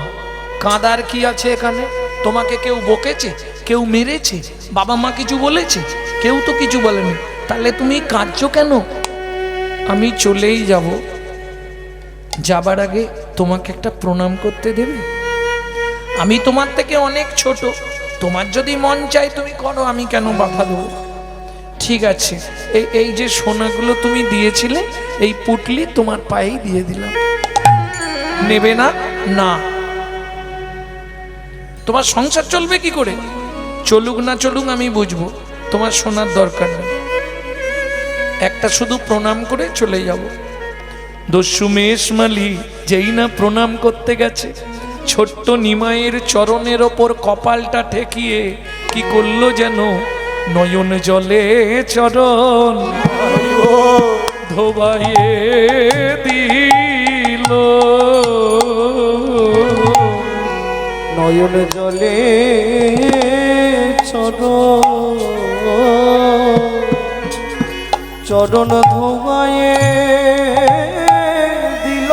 কাঁদার কি আছে এখানে? তোমাকে কেউ বকেছে, কেউ মেরেছে, বাবা মা কিছু বলেছে? কেউ তো কিছু বলেনি, তাহলে তুমি কাঁদছো কেন? আমি চলেই যাব, যাবার আগে তোমাকে একটা প্রণাম করতে দেবে? আমি তোমার থেকে অনেক ছোট, তোমার যদি মন চাই তুমি করো, আমি কেন বাধা দেবো? ঠিক আছে, এই যে সোনাগুলো তুমি দিয়েছিলে, এই পুটলি তোমার পায়েই দিয়ে দিলাম, নেবে না? না। তোমার সংসার চলবে কি করে? চলুক না চলুক আমি বুঝবো, তোমার সোনার দরকার নেই, একটা শুধু প্রণাম করে চলে যাব। দস্যু মেষমালি যেই না প্রণাম করতে গেছে, ছোট্ট নিমাইয়ের চরণের ওপর কপালটা ঠেকিয়ে কি করলো যেন, নয়ন জলে চরণ ধোবাইয়ে দিল। নয়ন জলে চরণ ধোবায়ে দিল।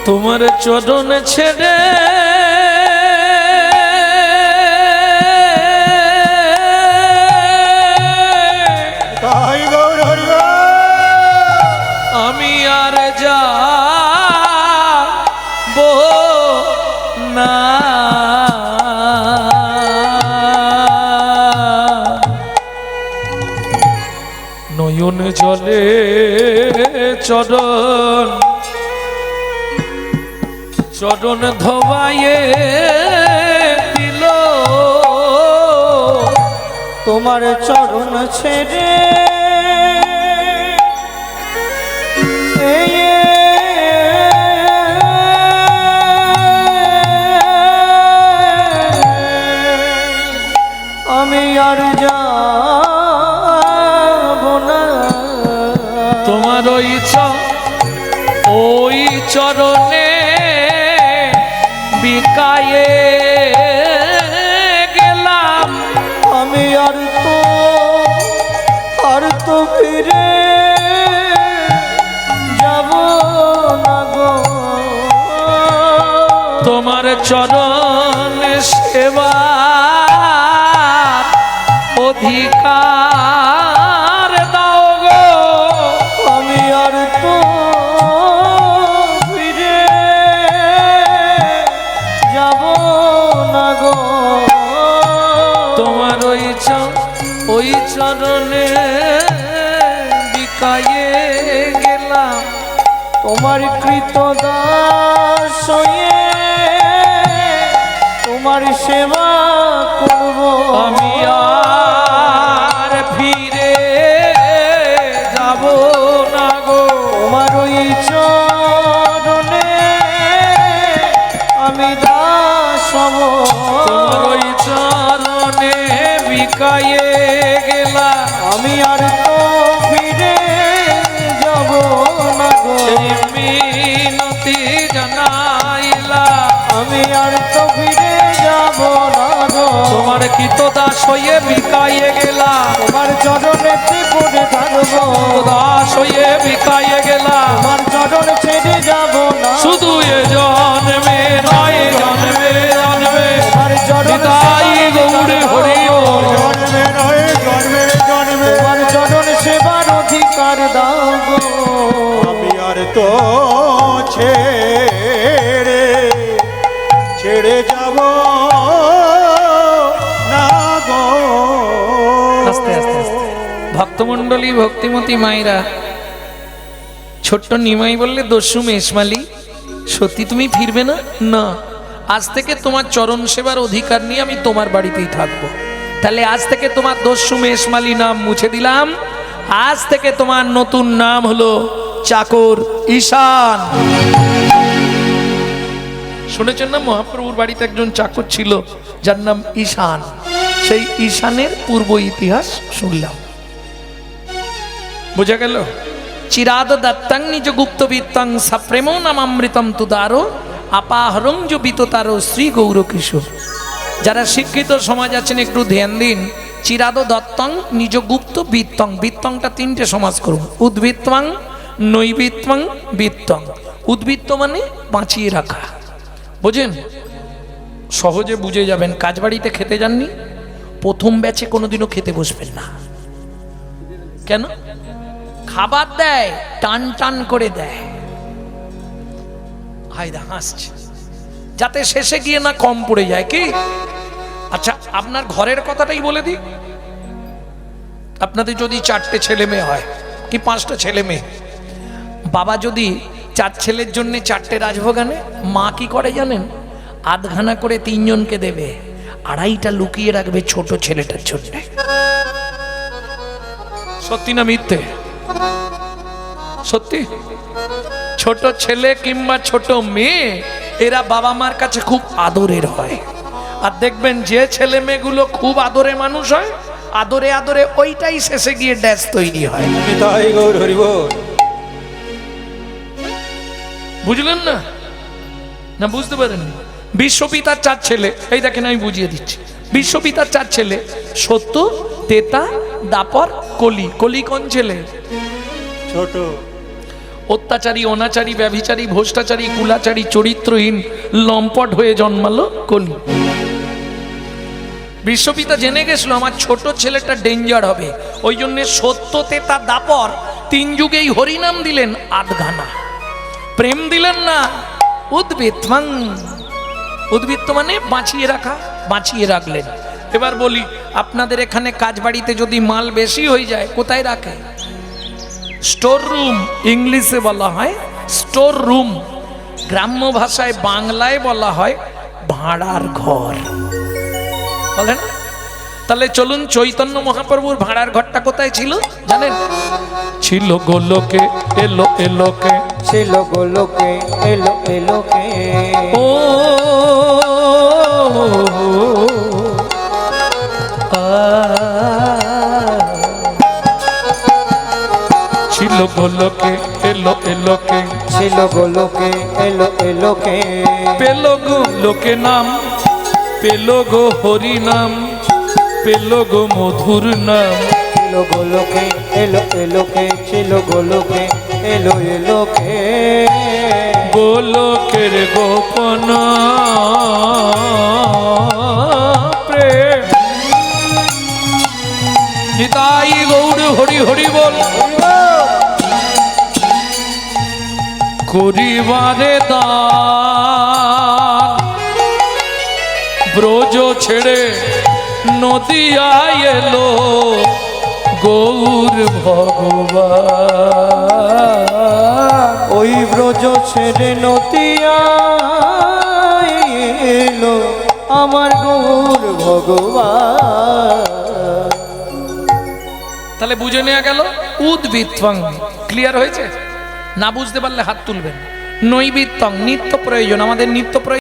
তোমার চরণ ছেড়ে তাই গৌর হরি আমি আর যাব না। নয়ন জলে চরণ ধোবাইয়ে দিল। তোমার চরণ ছেড়ে আমি আর যাব না। তোমার ওই চরণে বিকায়ে গেলাম। আমি আর তো ফিরে যাব না গো। তোমার চরণ সেবা অধিকার দাও গো। আমি আর তো ফিরে যাব না গো। তোমার ওই চরণে বিকায়ে গেলাম। তোমার কৃত দাস হয়ে তোমার সেবা করব। আমি আর ফিরে যাব না গো। তোমার ওই চরণে আমি দাস হব। তোমার ওই চরণে বিকায়ে গেলাম। আমি আর তো ফিরে যাব না গো। এই মিনতি জানাইলা। আমি আর তো ফিরে যাব না গো। তোমার কৃতদাস হয়ে বিকায়ে গেলাম। তোমার চরণে পড়ে থাকবো। দাস হয়ে বিকায়ে গেলাম। তোমার চরণ ছেড়ে যাব না। শুধু এ জন্মে নয় জন্মে জন্মে তোমার চরণ নিতাই গৌরে হরি বল। জন্মে নয় জন্মে জন্মে তোমার চরণ সেবার অধিকার দাও গো। আমি আর তো ছেড়ে যাব না গো। আস্তে আস্তে আস্তে ভক্তমণ্ডলী ভক্তিমতী মায়েরা, ছোট্ট নিমাই বললে, দস্যু মেষমালি সত্যি তুমি ফিরবে না? না, আজ থেকে তোমার চরণ সেবার অধিকার নিয়ে আমি তোমার বাড়িতেই থাকবো। তাহলে আজ থেকে তোমার দস্যু মেষমালি নাম মুছে দিলাম। আজ থেকে তোমার নতুন নাম হলো চাকর ঈশান। শুনেছেন না, মহাপ্রভুর বাড়িতে একজন চাকর ছিল যার নাম ঈশান। সেই ঈশানের পূর্ব ইতিহাস শুনলাম, বোঝা গেল। চিরাদ দত্তং নিজ গুপ্ত বিত্তং সপ্রেম নামামৃতম তুদারো আপাহরং যো বিততারো শ্রী গৌর কিশোর। যারা শিক্ষিত সমাজ আছেন একটু ধ্যান দিন। চিরাদ দত্তং নিজ গুপ্ত বিত্তং, বিত্তংটা তিনটে সমাজ করুন। উদ্বৃত্তং, নৈবৃত্তং, বিত্তং। উদ্বৃত্ত মানে বাঁচিয়ে রাখা, বোঝেন? সহজে বুঝে যাবেন। কাজবাড়িতে খেতে যাননি, প্রথম ব্যাচে কোনোদিনও খেতে বসবেন না। কেন? খাবার দেয়, টান টান করে দেয়। হায়দা হাসছে, যাতে শেষে গিয়ে না কম পড়ে যায়। কি আচ্ছা, আপনার ঘরের কথাটাই বলে দিই। আপনাদের যদি 4টে ছেলে মেয়ে হয় কি 5টা ছেলে মেয়ে, বাবা যদি 4 ছেলের জন্য 4টে রাজভোগ আনে, মা কি করে জানেন? আধখানা করে 3 জনকে দেবে, 2.5টা লুকিয়ে রাখবে ছোট ছেলেটার জন্য। সত্যি না মিথ্যে? সত্যি। ছোট ছেলে কিংবা ছোট মেয়ে এরা বাবা মার কাছে খুব আদরের হয়। আর দেখবেন যে ছেলে মেয়েগুলো খুব আদরে মানুষ হয়, আদরে আদরে ওইটাই শেষে গিয়ে ড্যাশ তৈরি হয়। তাই গৌর হরি বল। বুঝলেন না? না বুঝতে পারেন? বিশ্বপিতার 4 ছেলে, এই দেখেন আমি বুঝিয়ে দিচ্ছি। বিশ্বপিতার 4 ছেলে, সত্য, তেতা, দাপর, কলি। কলি কোন ছেলে? ছোট। অত্যাচারী, অনাচারী, ব্যভিচারী, ভ্রষ্টাচারী, কুলাচারী, চরিত্রহীন, লম্পট হয়ে জন্মালো কলি। বিশ্বপিতা জেনে গেছিল আমার ছোট ছেলেটা ডেঞ্জার হবে, ওই জন্য সত্য, তেতা, দাপর 3 যুগেই হরিনাম দিলেন আধখানা। প্রেম দিলেন না, উদ্বৃত্তং। উদ্বৃত্ত মানে বাঁচিয়ে রাখা, বাঁচিয়ে রাখলেন। এবার বলি, আপনাদের এখানে কাজ বাড়িতে যদি মাল বেশি হয়ে যায় কোথায় রাখে? স্টোর রুম, ইংলিশে বলা হয় স্টোর রুম, গ্রাম্য ভাষায় বাংলায় বলা হয় ভাড়ার ঘর, বলেন? তাহলে চলুন, চৈতন্য মহাপ্রভুর ভাড়ার ঘরটা কোথায় ছিল জানেন? ছিল গোলোকে, এলো এলোকে, ছিল গোলোকে, এলো এলোকে। ও ছিল গোলোকে, এলো এলোকে, ছিল গোলোকে, এলো এলোকে। পেল গো লোকে নাম, পেল গো হরি নাম, পেল গো মধুর নাম। ছিল গোলোকে, এলো এলোকে, ছিল গোলোকে, এলো এলোকে। গোলকের গোপন প্রেম। নিতাই গৌর হরি হরি বল। করিবারে দান ব্রজ ছেড়ে নদিয়ায় এলো গৌর ভগবান। ওই ব্রজ ছেড়ে নতিয়া এলো আমার গৌর ভগবান। তাহলে বুঝে নেওয়া গেল উদ্বৃত্তং। ক্লিয়ার হয়েছে? না বুঝতে পারলে হাত তুলবেন। নৈবিত্তং, নিত্য প্রয়োজন, আমাদের নিত্য প্রয়োজন।